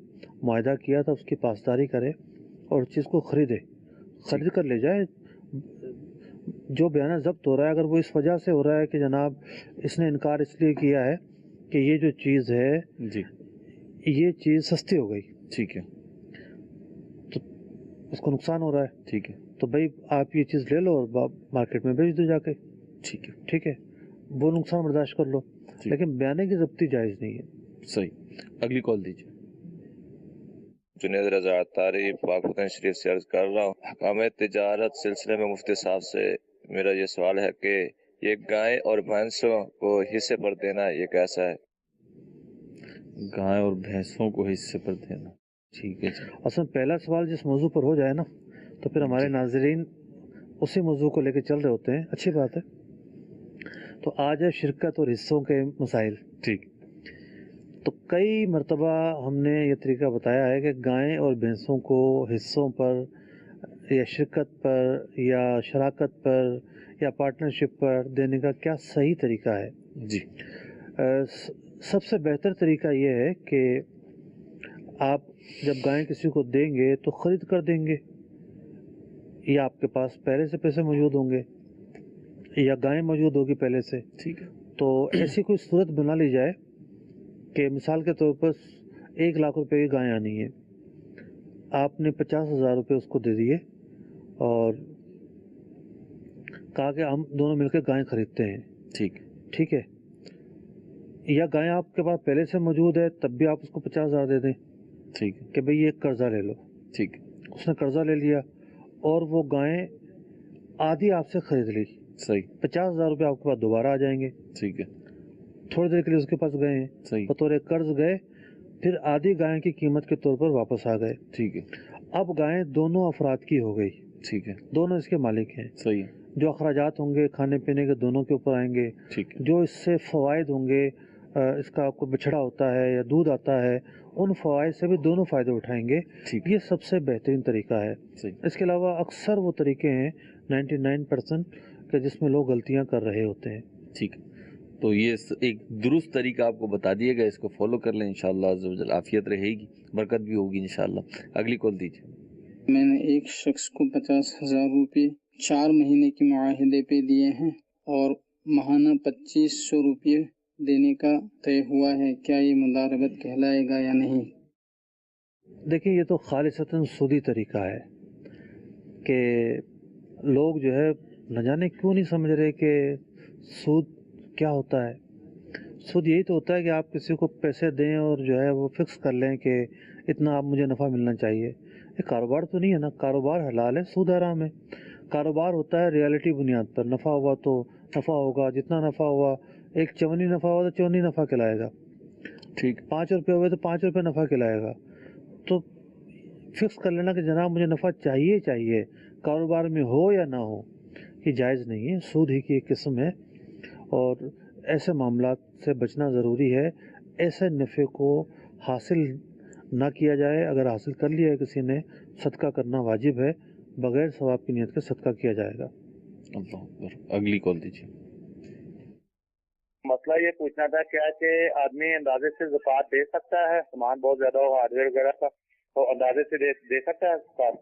معاہدہ کیا تھا اس کی پاسداری کرے اور اس چیز کو خرید کر لے جائے. جو بیانہ ضبط ہو رہا ہے اگر وہ اس وجہ سے ہو رہا ہے کہ جناب اس نے انکار اس لیے کیا ہے کہ یہ جو چیز ہے جی یہ چیز سستی ہو گئی، ٹھیک ہے، تو اس کو نقصان ہو رہا ہے، ٹھیک ہے، تو بھائی آپ یہ چیز لے لو اور مارکیٹ میں بیچ دو جا کے، ٹھیک ہے، وہ نقصان برداشت کر لو، لیکن بیانے کی ضبطی جائز نہیں ہے۔ صحیح، اگلی کال دیجیے۔ جنید رضا عطاری پاک فتح شریف سے عرض کر رہا ہوں، حکام تجارت سلسلے میں مفتی صاحب سے میرا یہ سوال ہے کہ یہ گائے اور بھینسوں کو حصے پر دینا یہ کیسا ہے؟ گائے اور بھینسوں کو حصے پر دینا، ٹھیک ہے جی۔ اصل پہلا سوال جس موضوع پر ہو جائے نا تو پھر ہمارے ناظرین اسی موضوع کو لے کے چل رہے ہوتے ہیں، اچھی بات ہے۔ تو آج ہے شرکت اور حصوں کے مسائل، ٹھیک۔ تو کئی مرتبہ ہم نے یہ طریقہ بتایا ہے کہ گائیں اور بھینسوں کو حصوں پر یا شرکت پر یا شراکت پر یا پارٹنرشپ پر دینے کا کیا صحیح طریقہ ہے۔ جی، سب سے بہتر طریقہ یہ ہے کہ آپ جب گائیں کسی کو دیں گے تو خرید کر دیں گے، یا آپ کے پاس پہلے سے پیسے موجود ہوں گے یا گائیں موجود ہوگی پہلے سے، ٹھیک ہے۔ تو ایسی کوئی صورت بنا لی جائے کہ مثال کے طور پر 1 لاکھ روپے کی گائیں آنی ہے، آپ نے 50,000 روپے اس کو دے دیے اور کہا کہ ہم دونوں مل کے گائیں خریدتے ہیں، ٹھیک ہے، یا گائیں آپ کے پاس پہلے سے موجود ہے تب بھی آپ اس کو 50,000 دے دیں، ٹھیک ہے، کہ بھئی یہ قرضہ لے لو، ٹھیک۔ اس نے قرضہ لے لیا اور وہ گائیں آدھی آپ سے خرید لی، صحیح، 50,000 روپے آپ کے پاس دوبارہ آ جائیں گے، ٹھیک ہے، تھوڑی دیر کے لیے اس کے پاس گئے ہیں، صحیح، بطور قرض گئے، پھر آدھی گائیں کی قیمت کے طور پر واپس آ گئے، ٹھیک ہے، اب گائیں دونوں افراد کی ہو گئی، ٹھیک ہے، دونوں اس کے مالک ہیں، صحیح، جو اخراجات ہوں گے کھانے پینے کے دونوں کے اوپر آئیں گے، ٹھیک ہے، جو اس سے فوائد ہوں گے، اس کا کوئی بچھڑا ہوتا ہے یا دودھ آتا ہے، ان فوائد سے بھی دونوں فائدے اٹھائیں گے، یہ سب سے بہترین طریقہ ہے۔ اس کے علاوہ اکثر وہ طریقے ہیں 99% کہ جس میں لوگ غلطیاں کر رہے ہوتے ہیں۔ ٹھیک ہے، تو یہ ایک درست طریقہ آپ کو بتا دیے گا، اس کو فالو کر لیں، انشاءاللہ عز و جل عافیت رہے گی، برکت بھی ہوگی انشاءاللہ۔ اگلی کال دیجیے۔ میں نے ایک شخص کو 50,000 روپے 4 مہینے کے معاہدے پہ دیے ہیں اور ماہانہ 2,500 روپے دینے کا طے ہوا ہے، کیا یہ مداربت کہلائے گا یا نہیں؟ دیکھیں یہ تو خالصتاً سودی طریقہ ہے کہ لوگ جو ہے نہ جانے کیوں نہیں سمجھ رہے کہ سود کیا ہوتا ہے۔ سود یہی تو ہوتا ہے کہ آپ کسی کو پیسے دیں اور جو ہے وہ فکس کر لیں کہ اتنا آپ مجھے نفع ملنا چاہیے۔ یہ کاروبار تو نہیں ہے نا، کاروبار حلال ہے، سود حرام ہے۔ کاروبار ہوتا ہے ریالٹی بنیاد پر، نفع ہوا تو نفع ہوگا، جتنا نفع ہوا، ایک چونی نفع ہوا تو چونی نفع کہلائے گا، ٹھیک، 5 روپے ہوئے تو 5 روپے نفع کہلائے گا۔ تو فکس کر لینا کہ جناب مجھے نفع چاہیے، کاروبار میں ہو یا نہ ہو، یہ جائز نہیں ہے، سود ہی کی ایک قسم ہے، اور ایسے معاملات سے بچنا ضروری ہے۔ ایسے نفع کو حاصل نہ کیا جائے، اگر حاصل کر لیا ہے کسی نے، صدقہ کرنا واجب ہے، بغیر ثواب کی نیت کے صدقہ کیا جائے گا۔ اللہ اکبر۔ اگلی کال دیجیے۔ مسئلہ یہ پوچھنا تھا کیا کہ آدمی اندازے سے زکوٰۃ دے سکتا ہے؟ سامان بہت زیادہ ہو، ہارڈ ویئر وغیرہ کا، تو اندازے سے دے سکتا ہے زکوٰۃ؟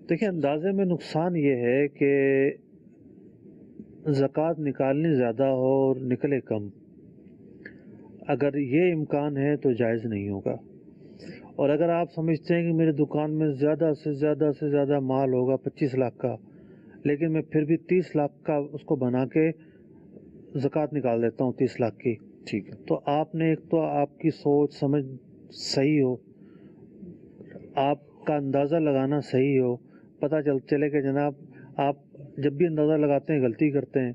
دیکھیں اندازے میں نقصان یہ ہے کہ زکوٰۃ نکالنی زیادہ ہو اور نکلے کم، اگر یہ امکان ہے تو جائز نہیں ہوگا۔ اور اگر آپ سمجھتے ہیں کہ میری دکان میں زیادہ سے زیادہ مال ہوگا 25 لاکھ کا، لیکن میں پھر بھی 30 لاکھ کا اس کو بنا کے زکوٰۃ نکال دیتا ہوں 30 لاکھ کی، ٹھیک ہے، تو آپ نے ایک تو آپ کی سوچ سمجھ صحیح ہو، آپ کا اندازہ لگانا صحیح ہو، پتہ چلے کہ جناب آپ جب بھی اندازہ لگاتے ہیں غلطی کرتے ہیں،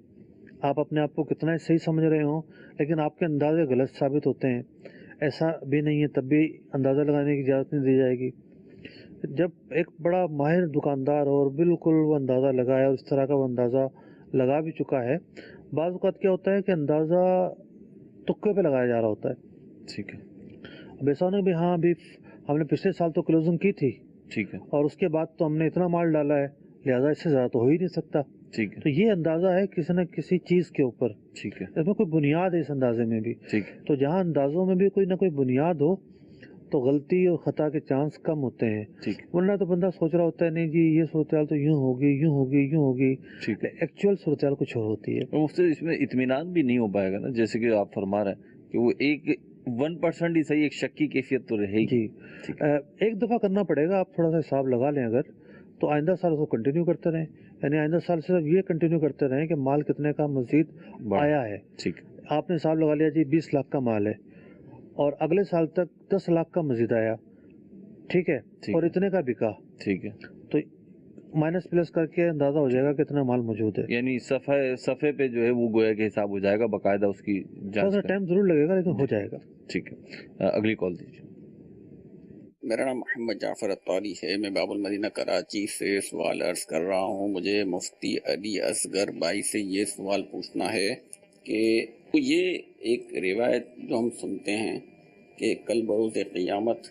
آپ اپنے آپ کو کتنا ہی صحیح سمجھ رہے ہوں لیکن آپ کے اندازے غلط ثابت ہوتے ہیں، ایسا بھی نہیں ہے، تب بھی اندازہ لگانے کی اجازت نہیں دی جائے گی۔ جب ایک بڑا ماہر دکاندار ہو اور بالکل وہ اندازہ لگائے اور اس طرح کا وہ اندازہ لگا بھی چکا ہے، بعض اوقات کیا ہوتا ہے کہ اندازہ تکے پہ لگایا جا رہا ہوتا ہے، ٹھیک ہے، اب ایسا نہیں بھی ہاں ابھی ہم نے پچھلے سال تو کلوزنگ کی تھی، ٹھیک ہے، اور اس کے بعد تو ہم نے اتنا مال ڈالا ہے لہذا اس سے زیادہ تو ہو ہی نہیں سکتا، ٹھیک ہے، تو یہ اندازہ ہے کسی نہ کسی چیز کے اوپر، ٹھیک ہے، اس میں کوئی بنیاد ہے اس اندازے میں بھی، ٹھیک ہے، تو جہاں اندازوں میں بھی کوئی نہ کوئی بنیاد ہو تو غلطی اور خطا کے چانس کم ہوتے ہیں، ٹھیک ہے، ورنہ تو بندہ سوچ رہا ہوتا ہے نہیں جی یہ صورتحال تو یوں ہوگی، ٹھیک ہے، ایکچوئل صورتحال کچھ اور ہوتی ہے۔ مفتی اس میں اطمینان بھی نہیں ہو پائے گا نا، جیسے کہ آپ فرما رہے ہیں کہ وہ 1% ہی صحیح، ایک شک کی کیفیت تو رہے گی۔ جی ایک دفعہ کرنا پڑے گا، آپ تھوڑا سا حساب لگا لیں اگر تو آئندہ سال اس کو کنٹینیو کرتے رہیں، یعنی آئندہ سال صرف یہ کنٹینیو کرتے رہیں کہ مال کتنے کا مزید آیا ہے. ٹھیک. آپ نے حساب لگا لیا جی 20 لاکھ کا مال ہے اور اگلے سال تک 10 لاکھ کا مزید آیا، ٹھیک ہے، اور اتنے کا بکا، ٹھیک ہے، تو مائنس پلس کر کے اندازہ ہو جائے گا کتنا مال موجود ہے. یعنی صفحے پہ جو ہے وہ گویا کہ حساب ہو جائے گا، باقاعدہ اس کی تھوڑا سا ٹائم ضرور لگے گا لیکن ہو جائے گا. ٹھیک ہے. اگلی کال دیجیے. میرا نام محمد جعفر اطاری ہے، میں باب المدینہ کراچی سے سوال عرض کر رہا ہوں. مجھے مفتی علی اصغر بھائی سے یہ سوال پوچھنا ہے کہ یہ ایک روایت جو ہم سنتے ہیں کہ کل بروز قیامت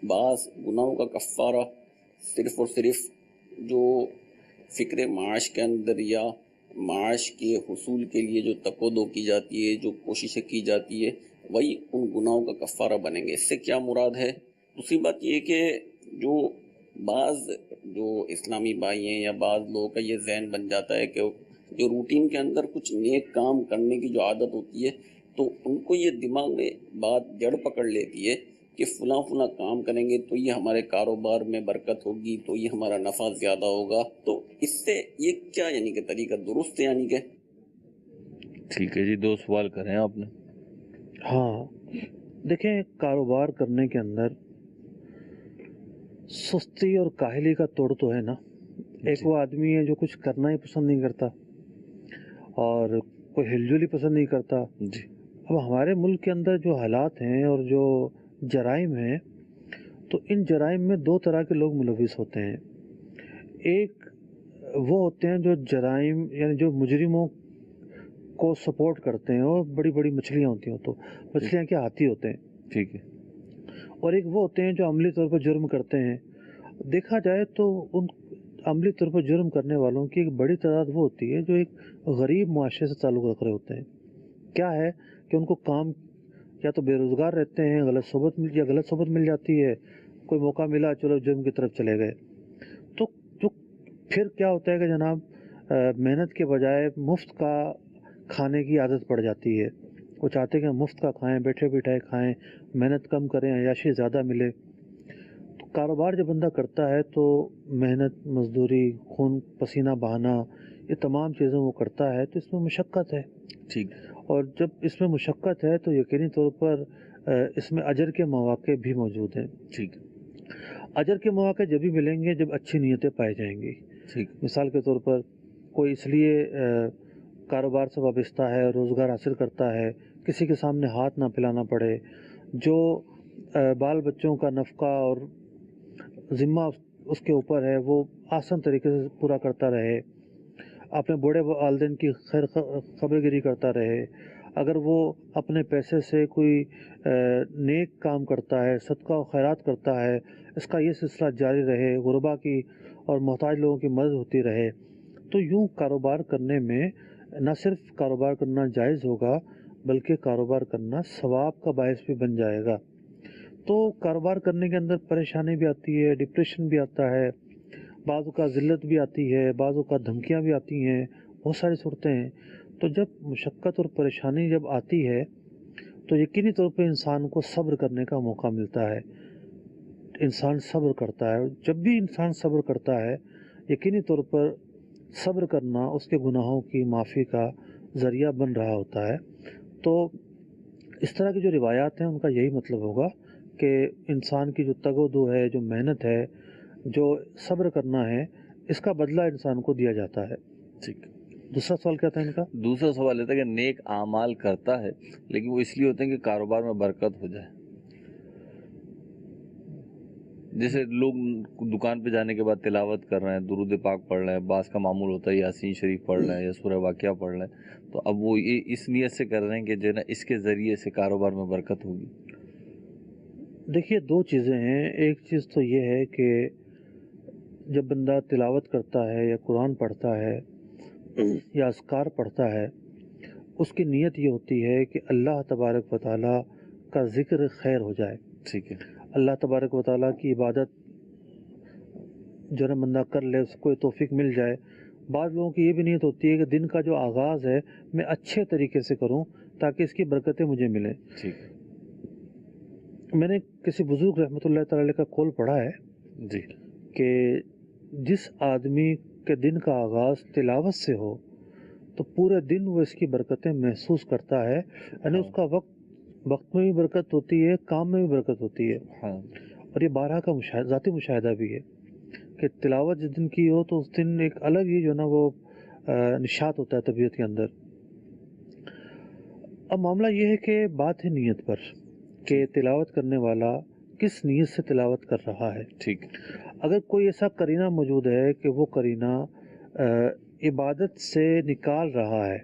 بعض گناہوں کا کفارہ صرف اور صرف جو فکر معاش کے اندر یا معاش کے حصول کے لیے جو تقودو کی جاتی ہے، جو کوششیں کی جاتی ہے، وہی ان گناہوں کا کفارہ بنیں گے. اس سے کیا مراد ہے؟ دوسری بات یہ کہ جو بعض جو اسلامی بھائی ہیں یا بعض لوگوں کا یہ ذہن بن جاتا ہے کہ جو روٹین کے اندر کچھ نیک کام کرنے کی جو عادت ہوتی ہے تو ان کو یہ دماغ میں بات جڑ پکڑ لیتی ہے کہ فلاں فلاں کام کریں گے تو یہ ہمارے کاروبار میں برکت ہوگی، تو یہ ہمارا نفع زیادہ ہوگا. تو اس سے یہ کیا یعنی کہ طریقہ درست ہے؟ یعنی کہ ٹھیک ہے جی، 2 سوال کریں آپ نے. ہاں دیکھیں، کاروبار کرنے کے اندر سستی اور کاہلی کا توڑ تو ہے نا. ایک وہ آدمی ہے جو کچھ کرنا ہی پسند نہیں کرتا اور کوئی ہل جل ہی پسند نہیں کرتا. جی. اب ہمارے ملک کے اندر جو حالات ہیں اور جو جرائم ہیں، تو ان جرائم میں 2 طرح کے لوگ ملوث ہوتے ہیں. ایک وہ ہوتے ہیں جو جرائم یعنی جو مجرموں کو سپورٹ کرتے ہیں، اور بڑی بڑی مچھلیاں ہوتی ہیں، تو مچھلیاں کیا ہاتھی ہوتے ہیں. ٹھیک ہے. اور ایک وہ ہوتے ہیں جو عملی طور پر جرم کرتے ہیں. دیکھا جائے تو ان عملی طور پر جرم کرنے والوں کی ایک بڑی تعداد وہ ہوتی ہے جو ایک غریب معاشرے سے تعلق رکھ رہے ہوتے ہیں. کیا ہے کہ ان کو کام یا تو بے روزگار رہتے ہیں، غلط صحبت مل جاتی ہے، کوئی موقع ملا چلو جرم کی طرف چلے گئے. تو جو پھر کیا ہوتا ہے کہ جناب محنت کے بجائے مفت کا کھانے کی عادت پڑ جاتی ہے. وہ چاہتے ہیں کہ مفت کا کھائیں، بیٹھے بیٹھائے کھائیں، محنت کم کریں، عیاشی زیادہ ملے. تو کاروبار جب بندہ کرتا ہے تو محنت، مزدوری، خون پسینہ بہانا، یہ تمام چیزیں وہ کرتا ہے، تو اس میں مشقت ہے. ٹھیک. اور جب اس میں مشقت ہے تو یقینی طور پر اس میں اجر کے مواقع بھی موجود ہیں. ٹھیک. اجر کے مواقع جب بھی ملیں گے جب اچھی نیتیں پائی جائیں گی. ٹھیک. مثال کے طور پر کوئی اس لیے کاروبار سے وابستہ ہے، روزگار حاصل کرتا ہے، کسی کے سامنے ہاتھ نہ پھیلانا پڑے، جو بال بچوں کا نفقہ اور ذمہ اس کے اوپر ہے وہ آسان طریقے سے پورا کرتا رہے، اپنے بوڑھے والدین کی خیر خبر گیری کرتا رہے. اگر وہ اپنے پیسے سے کوئی نیک کام کرتا ہے، صدقہ و خیرات کرتا ہے، اس کا یہ سلسلہ جاری رہے، غربا کی اور محتاج لوگوں کی مدد ہوتی رہے، تو یوں کاروبار کرنے میں نہ صرف کاروبار کرنا جائز ہوگا بلکہ کاروبار کرنا ثواب کا باعث بھی بن جائے گا. تو کاروبار کرنے کے اندر پریشانی بھی آتی ہے، ڈپریشن بھی آتا ہے، بعضوں کا ذلت بھی آتی ہے، بعضوں کا دھمکیاں بھی آتی ہیں، بہت ساری صورتیں ہیں. تو جب مشقت اور پریشانی جب آتی ہے تو یقینی طور پہ انسان کو صبر کرنے کا موقع ملتا ہے. انسان صبر کرتا ہے. جب بھی انسان صبر کرتا ہے یقینی طور پر صبر کرنا اس کے گناہوں کی معافی کا ذریعہ بن رہا ہوتا ہے. تو اس طرح کی جو روایات ہیں ان کا یہی مطلب ہوگا کہ انسان کی جو تگ و دو ہے، جو محنت ہے، جو صبر کرنا ہے، اس کا بدلہ انسان کو دیا جاتا ہے. ٹھیک. دوسرا سوال کیا تھا ان کا؟ دوسرا سوال یہ تھا کہ نیک اعمال کرتا ہے لیکن وہ اس لیے ہوتے ہیں کہ کاروبار میں برکت ہو جائے. جیسے لوگ دکان پہ جانے کے بعد تلاوت کر رہے ہیں، درود پاک پڑھ رہے ہیں، بعض کا معمول ہوتا ہے یاسین شریف پڑھ رہے ہیں یا سورہ واقعہ پڑھ رہے ہیں، تو اب وہ یہ اس نیت سے کر رہے ہیں کہ جو ہے نا اس کے ذریعے سے کاروبار میں برکت ہوگی. دیکھیے 2 چیزیں ہیں. ایک چیز تو یہ ہے کہ جب بندہ تلاوت کرتا ہے یا قرآن پڑھتا ہے یا اذکار پڑھتا ہے، اس کی نیت یہ ہوتی ہے کہ اللہ تبارک و تعالیٰ کا ذکر خیر ہو جائے. ٹھیک ہے. اللہ تبارک و تعالیٰ کی عبادت جو ہے بندہ کر لے، اس کو توفیق مل جائے. بعض لوگوں کی یہ بھی نیت ہوتی ہے کہ دن کا جو آغاز ہے میں اچھے طریقے سے کروں تاکہ اس کی برکتیں مجھے ملیں. ٹھیک. میں نے کسی بزرگ رحمۃ اللہ تعالی کا قول پڑھا ہے جی کہ جس آدمی کے دن کا آغاز تلاوت سے ہو تو پورے دن وہ اس کی برکتیں محسوس کرتا ہے، یعنی اس کا وقت میں بھی برکت ہوتی ہے، کام میں بھی برکت ہوتی ہے۔ اور یہ بارہا کا ذاتی مشاہدہ بھی ہے کہ تلاوت جس دن کی ہو تو اس دن ایک الگ ہی جو نا وہ نشاط ہوتا ہے طبیعت کے اندر۔ اب معاملہ یہ ہے کہ بات ہے نیت پر کہ تلاوت کرنے والا کس نیت سے تلاوت کر رہا ہے۔ ٹھیک، اگر کوئی ایسا قرینہ موجود ہے کہ وہ قرینہ عبادت سے نکال رہا ہے،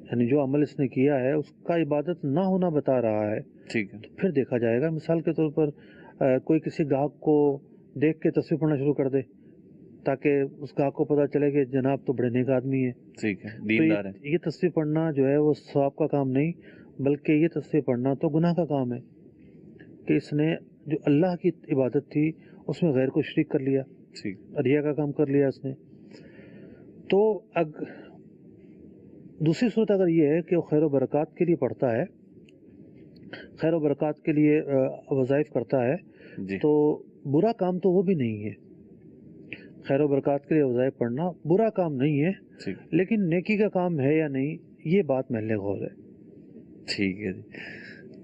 یعنی جو عمل اس نے کیا ہے اس کا عبادت نہ ہونا بتا رہا ہے، ٹھیک ہے، تو پھر دیکھا جائے گا۔ مثال کے طور پر کوئی کسی گاہک کو دیکھ کے تصویر پڑھنا شروع کر دے تاکہ اس گاہک کو پتہ چلے کہ جناب تو بڑے نیک آدمی ہے، ٹھیک ہے، تو دیندار ہے۔ یہ تصویر پڑھنا جو ہے وہ ثواب کا کام نہیں، بلکہ یہ تصویر پڑھنا تو گناہ کا کام ہے کہ اس نے جو اللہ کی عبادت تھی اس میں غیر کو شریک کر لیا، ٹھیک، ریا کا کام کر لیا اس نے۔ تو دوسری صورت اگر یہ ہے کہ وہ خیر و برکات کے لیے پڑھتا ہے، خیر و برکات کے لیے وظائف کرتا ہے، جی، تو برا کام تو وہ بھی نہیں ہے۔ خیر و برکات کے لیے وظائف پڑھنا برا کام نہیں ہے، ٹھیک، لیکن نیکی کا کام ہے یا نہیں یہ بات محل غور ہے۔ ٹھیک ہے جی۔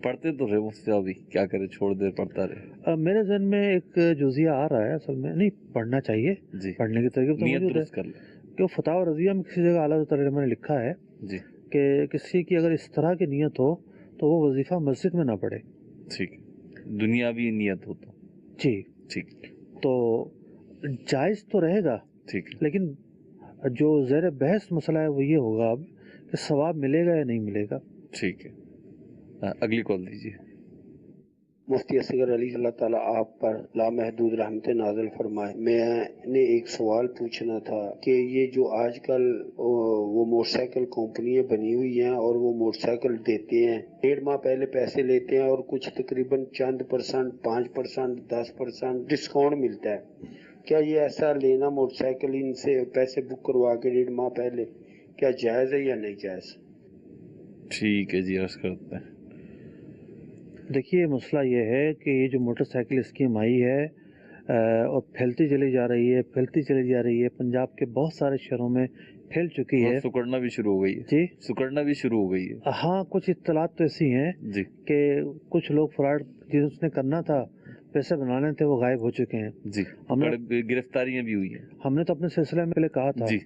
پڑھتے تو رہے مفتی صاحب، کیا کرے، چھوڑ دے، پڑھتا رہے۔ میرے ذہن میں ایک جزیہ آ رہا ہے، اصل میں نہیں پڑھنا چاہیے، جی، پڑھنے کی ترغیب تو نیت موجود ہے درست کر لے۔ کہ وہ فتاوی رضیہ میں کسی جگہ اعلیٰ تعالیٰ نے لکھا ہے جی، کہ کسی کی اگر اس طرح کی نیت ہو تو وہ وظیفہ مسجد میں نہ پڑھے۔ ٹھیک، دنیاوی نیت ہو تو جی، ٹھیک، تو جائز تو رہے گا، ٹھیک، لیکن جو زیر بحث مسئلہ ہے وہ یہ ہوگا اب کہ ثواب ملے گا یا نہیں ملے گا۔ ٹھیک ہے، اگلی کال دیجیے۔ مفتی اصغر علی اللہ تعالیٰ آپ پر لامحدود رحمت نازل فرمائے۔ میں نے ایک سوال پوچھنا تھا کہ یہ جو آج کل وہ موٹر سائیکل کمپنیاں بنی ہوئی ہیں اور وہ موٹر سائیکل دیتے ہیں، 1.5 ماہ پہلے پیسے لیتے ہیں اور کچھ تقریباً چند %، 5%، 10% ڈسکاؤنٹ ملتا ہے، کیا یہ ایسا لینا موٹر سائیکل ان سے پیسے بک کروا کے 1.5 ماہ پہلے کیا جائز ہے یا نہیں جائز؟ ٹھیک ہے جی، عرض کرتے ہیں۔ دیکھیے مسئلہ یہ ہے کہ یہ جو موٹر سائیکل اسکیم آئی ہے اور پھیلتی چلی جا رہی ہے، پھیلتی چلی جا رہی ہے، پنجاب کے بہت سارے شہروں میں پھیل چکی ہے، سکڑنا بھی شروع ہو گئی ہے۔ جی، سکڑنا بھی شروع ہو گئی ہے۔ ہاں، کچھ اطلاعات تو ایسی ہیں جی، کہ کچھ لوگ فراڈ جس نے کرنا تھا، پیسے بنانے تھے، وہ غائب ہو چکے ہیں۔ جی، گرفتاریاں بھی ہوئی ہیں۔ ہم نے تو اپنے سلسلے میں پہلے کہا تھا جی،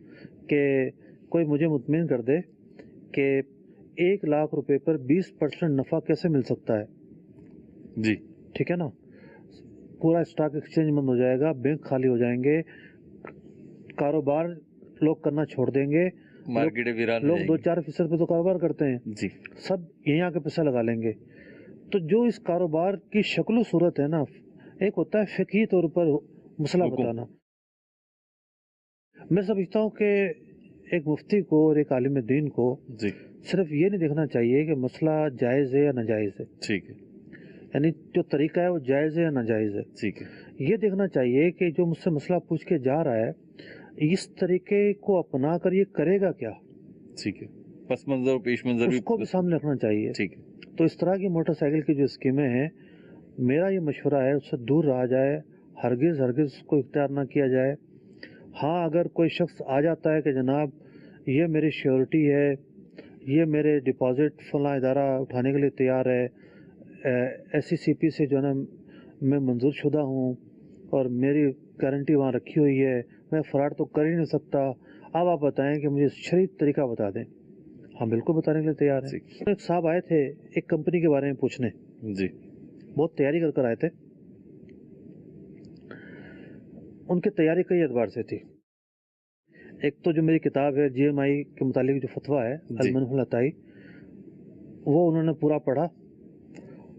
کہ کوئی مجھے مطمئن کر دے کہ 1 لاکھ روپے پر 20% نفع کیسے مل سکتا ہے۔ جی، ٹھیک ہے نا، پورا اسٹاک ایکسچینج بند ہو جائے گا، بینک خالی ہو جائیں گے، کاروبار لوگ کرنا چھوڑ دیں گے، مارکیٹیں ویران ہو لوگ جائیں گی۔ 2-4% پہ تو کاروبار کرتے ہیں، جی، سب یہیں آ کے پیسہ لگا لیں گے۔ تو جو اس کاروبار کی شکل و صورت ہے نا، ایک ہوتا ہے فقہی طور پر مسئلہ بتانا، میں سمجھتا ہوں کہ ایک مفتی کو اور ایک عالم دین کو جی، صرف یہ نہیں دیکھنا چاہیے کہ مسئلہ جائز ہے یا ناجائز ہے، ٹھیک ہے، یعنی جو طریقہ ہے وہ جائز ہے یا ناجائز ہے، ٹھیک ہے، یہ دیکھنا چاہیے کہ جو مجھ سے مسئلہ پوچھ کے جا رہا ہے اس طریقے کو اپنا کر یہ کرے گا کیا، ٹھیک ہے، پس منظر و پیش منظر اس کو بھی سامنے رکھنا چاہیے۔ ٹھیک ہے، تو اس طرح کی موٹر سائیکل کی جو اسکیمیں ہیں، میرا یہ مشورہ ہے اس سے دور رہا جائے، ہرگز اس کو اختیار نہ کیا جائے۔ ہاں، اگر کوئی شخص آ جاتا ہے کہ جناب یہ میری شیورٹی ہے، یہ میرے ڈپازٹ فلاں ادارہ اٹھانے کے لیے تیار ہے، ایسی سی پی سے جو ہے نا میں منظور شدہ ہوں اور میری گارنٹی وہاں رکھی ہوئی ہے، میں فراڈ تو کر ہی نہیں سکتا، اب آپ بتائیں کہ مجھے شرعی طریقہ بتا دیں، ہم بالکل بتانے کے لیے تیار ہیں۔ ایک صاحب آئے تھے ایک کمپنی کے بارے میں پوچھنے، جی، بہت تیاری کر آئے تھے، ان کی تیاری کئی اعتبار سے تھی۔ ایک تو جو میری کتاب ہے GMI کے متعلق جو فتویٰ ہے المنح العطائی، وہ انہوں نے پورا پڑھا،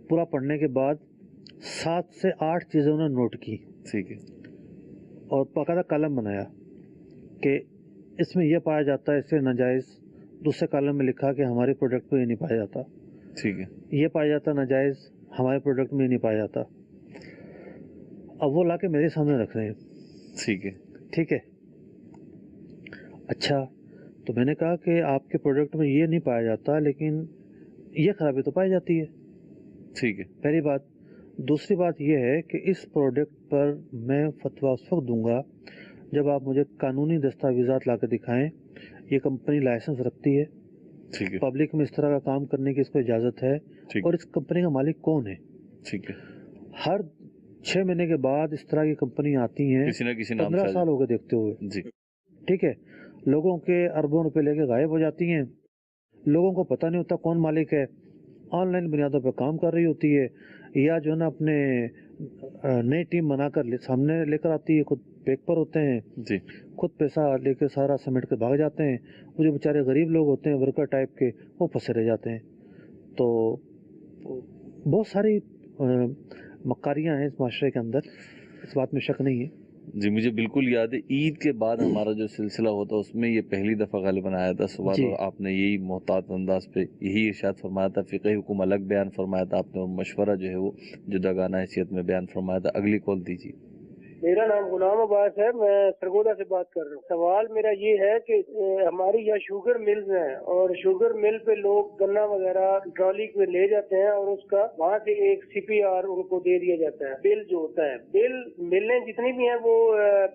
پورا پڑھنے کے بعد 7 سے 8 چیزیں انہوں نے نوٹ کی، ٹھیک ہے، اور باقاعدہ کالم بنایا کہ اس میں یہ پایا جاتا ہے، اس سے ناجائز، دوسرے کالم میں لکھا کہ ہمارے پروڈکٹ میں یہ نہیں پایا جاتا، ٹھیک ہے، یہ پایا جاتا ناجائز، ہمارے پروڈکٹ میں یہ نہیں پایا جاتا۔ اب وہ لا کے میرے سامنے رکھ رہے ہیں، ٹھیک ہے، ٹھیک ہے، اچھا، تو میں نے کہا کہ آپ کے پروڈکٹ میں یہ نہیں پایا جاتا لیکن یہ خرابی تو پائی جاتی ہے، ٹھیک ہے، پہلی بات۔ دوسری بات یہ ہے کہ اس پروڈکٹ پر میں فتویٰ اس وقت دوں گا جب آپ مجھے قانونی دستاویزات لا کے دکھائیں، یہ کمپنی لائسنس رکھتی ہے، پبلک میں اس طرح کا کام کرنے کی اس کو اجازت ہے، اور اس کمپنی کا مالک کون ہے۔ ہر 6 مہینے کے بعد اس طرح کی کمپنی آتی ہیں، 15 سال ہو گئے دیکھتے ہوئے، ٹھیک ہے، لوگوں کے اربوں روپے لے کے غائب ہو جاتی ہیں، لوگوں کو پتہ نہیں ہوتا کون مالک ہے، آن لائن بنیادوں پہ کام کر رہی ہوتی ہے، یا جو ہے نا اپنے نئی ٹیم بنا کر سامنے لے کر آتی ہے، خود پیک پر ہوتے ہیں، خود پیسہ لے کے سارا سمیٹ کے بھاگ جاتے ہیں، وہ جو بیچارے غریب لوگ ہوتے ہیں ورکر ٹائپ کے، وہ پھنسے رہ جاتے ہیں۔ تو بہت ساری مکاریاں ہیں اس معاشرے کے اندر، اس بات میں شک نہیں ہے۔ جی مجھے بالکل یاد ہے، عید کے بعد ہمارا جو سلسلہ ہوتا اس میں یہ پہلی دفعہ غالباً آیا تھا سوال، اور آپ نے یہی محتاط انداز پہ یہی ارشاد فرمایا تھا، فقہی حکم الگ بیان فرمایا تھا آپ نے، اور مشورہ جو ہے وہ جداگانہ حیثیت میں بیان فرمایا تھا۔ اگلی کال دیجیے۔ میرا نام غلام عباس ہے، میں سرگودا سے بات کر رہا ہوں۔ سوال میرا یہ ہے کہ ہماری یہاں شوگر ملز ہیں، اور شوگر مل پہ لوگ گنا وغیرہ ٹرالی پہ لے جاتے ہیں، اور اس کا وہاں سے ایک CPR ان کو دے دیا جاتا ہے، بل جو ہوتا ہے، بل ملیں جتنی بھی ہیں وہ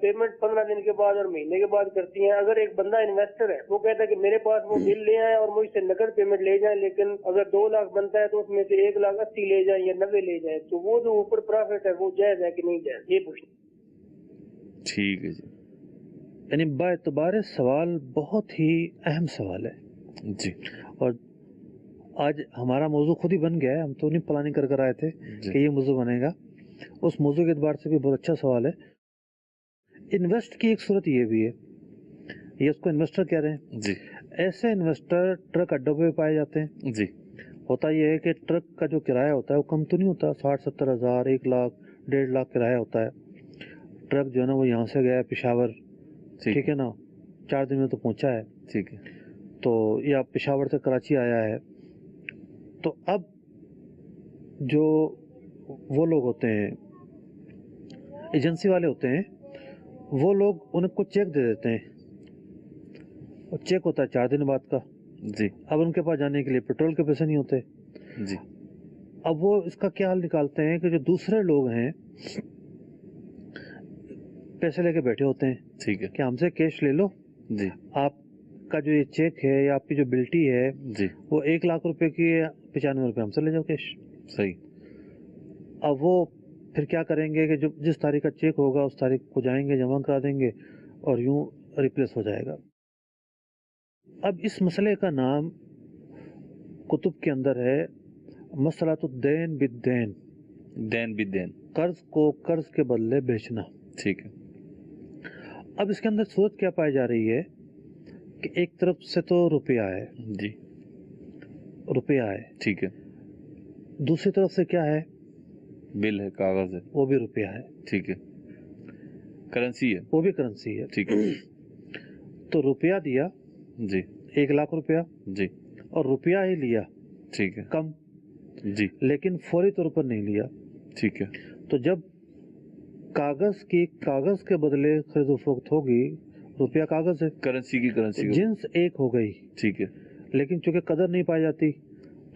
پیمنٹ 15 دن کے بعد اور مہینے کے بعد کرتی ہیں۔ اگر ایک بندہ انویسٹر ہے، وہ کہتا ہے کہ میرے پاس وہ بل لے آئیں اور مجھ سے نقد پیمنٹ لے جائیں، لیکن اگر 2 لاکھ بنتا ہے تو اس میں سے 1,80,000 لے جائیں یا 90 لے جائیں، تو وہ جو اوپر پروفٹ ہے وہ جائز ہے کہ نہیں جائز، یہ پوچھنا۔ ٹھیک ہے جی، یعنی باعتبار سوال بہت ہی اہم سوال ہے جی، اور آج ہمارا موضوع خود ہی بن گیا ہے، ہم تو نہیں پلاننگ کر آئے تھے کہ یہ موضوع بنے گا۔ اس موضوع کے اعتبار سے بھی بہت اچھا سوال ہے۔ انویسٹ کی ایک صورت یہ بھی ہے، یہ اس کو انویسٹر کہہ رہے ہیں جی، ایسے انویسٹر ٹرک اڈوں پہ پائے جاتے ہیں جی۔ ہوتا یہ ہے کہ ٹرک کا جو کرایہ ہوتا ہے وہ کم تو نہیں ہوتا، 60-70 ہزار، 1 لاکھ 1.5 لاکھ کرایہ ہوتا ہے۔ ٹرک جو ہے نا وہ یہاں سے گیا ہے پشاور، ٹھیک ہے نا، 4 دن میں تو پہنچا ہے، ٹھیک ہے، تو یا پشاور سے کراچی آیا ہے، تو اب جو وہ لوگ ہوتے ہیں ایجنسی والے ہوتے ہیں، وہ لوگ ان کو چیک دے دیتے ہیں، اور چیک ہوتا ہے 4 دن بعد کا، جی۔ اب ان کے پاس جانے کے لیے پیٹرول کے پیسے نہیں ہوتے، جی۔ اب وہ اس کا کیا حل نکالتے ہیں کہ جو دوسرے لوگ ہیں پیسے لے کے بیٹھے ہوتے ہیں، ٹھیک ہے، کہ ہم سے کیش لے لو، جی، آپ کا جو یہ چیک ہے یا آپ کی جو بلٹی ہے جی، وہ 1 لاکھ روپے کی ہے، 95 روپے ہم سے لے جاؤ کیش۔ صحیح۔ اب وہ پھر کیا کریں گے کہ جو جس تاریخ کا چیک ہوگا اس تاریخ کو جائیں گے، جمع کرا دیں گے، اور یوں ریپلیس ہو جائے گا۔ اب اس مسئلے کا نام کتب کے اندر ہے مسئلۃ الدین بالدین، دین بالدین، قرض کو قرض کے بدلے بیچنا۔ ٹھیک ہے۔ اب اس کے اندر صورت کیا پائی جا رہی ہے کہ ایک طرف سے تو روپیہ ہے، جی، روپیہ ہے، ٹھیک ہے، دوسری طرف سے کیا ہے، بل ہے، کاغذ ہے، وہ بھی روپیہ ہے، ٹھیک ہے، کرنسی ہے، وہ بھی کرنسی ہے، ٹھیک ہے، تو روپیہ دیا، جی، 1 لاکھ روپیہ، جی، اور روپیہ ہی لیا، ٹھیک ہے، کم، جی، لیکن فوری طور پر نہیں لیا، ٹھیک ہے، تو جب کاغذ کے بدلے خرید و فروخت ہوگی، روپیہ کاغذ ہے، کرنسی کی کرنسی کو، جنس ایک ہو گئی، ٹھیک ہے، لیکن چونکہ قدر نہیں پائی جاتی،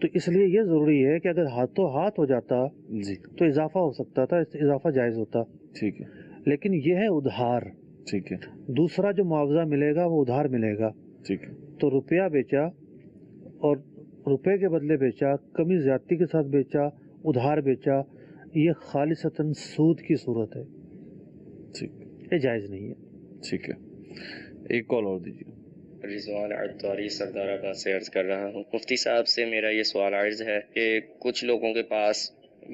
تو اس لیے یہ ضروری ہے کہ اگر ہاتھوں ہاتھ ہو جاتا جی، تو اضافہ ہو سکتا تھا، اضافہ جائز ہوتا، ٹھیک ہے، لیکن یہ ہے ادھار، ٹھیک ہے، دوسرا جو معاوضہ ملے گا وہ ادھار ملے گا، ٹھیک ہے، تو روپیہ بیچا اور روپے کے بدلے بیچا، کمی زیادتی کے ساتھ بیچا، ادھار بیچا، یہ خالصتاً سود کی صورت ہے، ٹھیک، یہ جائز نہیں ہے۔ ٹھیک ہے، ایک کال اور دیجیے۔ رضوان عطاری سردار آباد سے عرض کر رہا ہوں، مفتی صاحب سے میرا یہ سوال عرض ہے کہ کچھ لوگوں کے پاس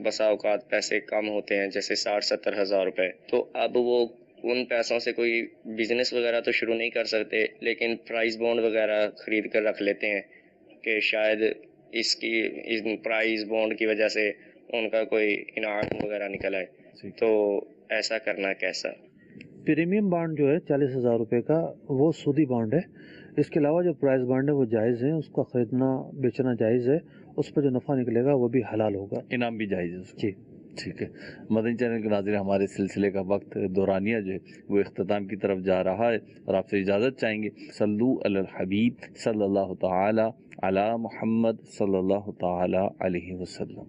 بسا اوقات پیسے کم ہوتے ہیں، جیسے 60-70 ہزار روپے، تو اب وہ ان پیسوں سے کوئی بزنس وغیرہ تو شروع نہیں کر سکتے، لیکن پرائز بانڈ وغیرہ خرید کر رکھ لیتے ہیں کہ شاید اس پرائز بانڈ کی وجہ سے ان کا کوئی انعام وغیرہ نکل آئے، تو ایسا کرنا کیسا؟ پریمیم بانڈ جو ہے 40 ہزار روپے کا، وہ سودی بانڈ ہے، اس کے علاوہ جو پرائز بانڈ ہے وہ جائز ہے، اس کا خریدنا بیچنا جائز ہے، اس پہ جو نفع نکلے گا وہ بھی حلال ہوگا، انعام بھی جائز ہے اس جی، ٹھیک ہے۔ مدنی چینل کے ناظرین، ہمارے سلسلے کا وقت دورانیہ جو ہے وہ اختتام کی طرف جا رہا ہے، اور آپ سے اجازت چاہیں گے۔ صلو علی الحبیب صلی اللہ تعالی علی محمد صلی اللہ تعالی علیہ وسلم۔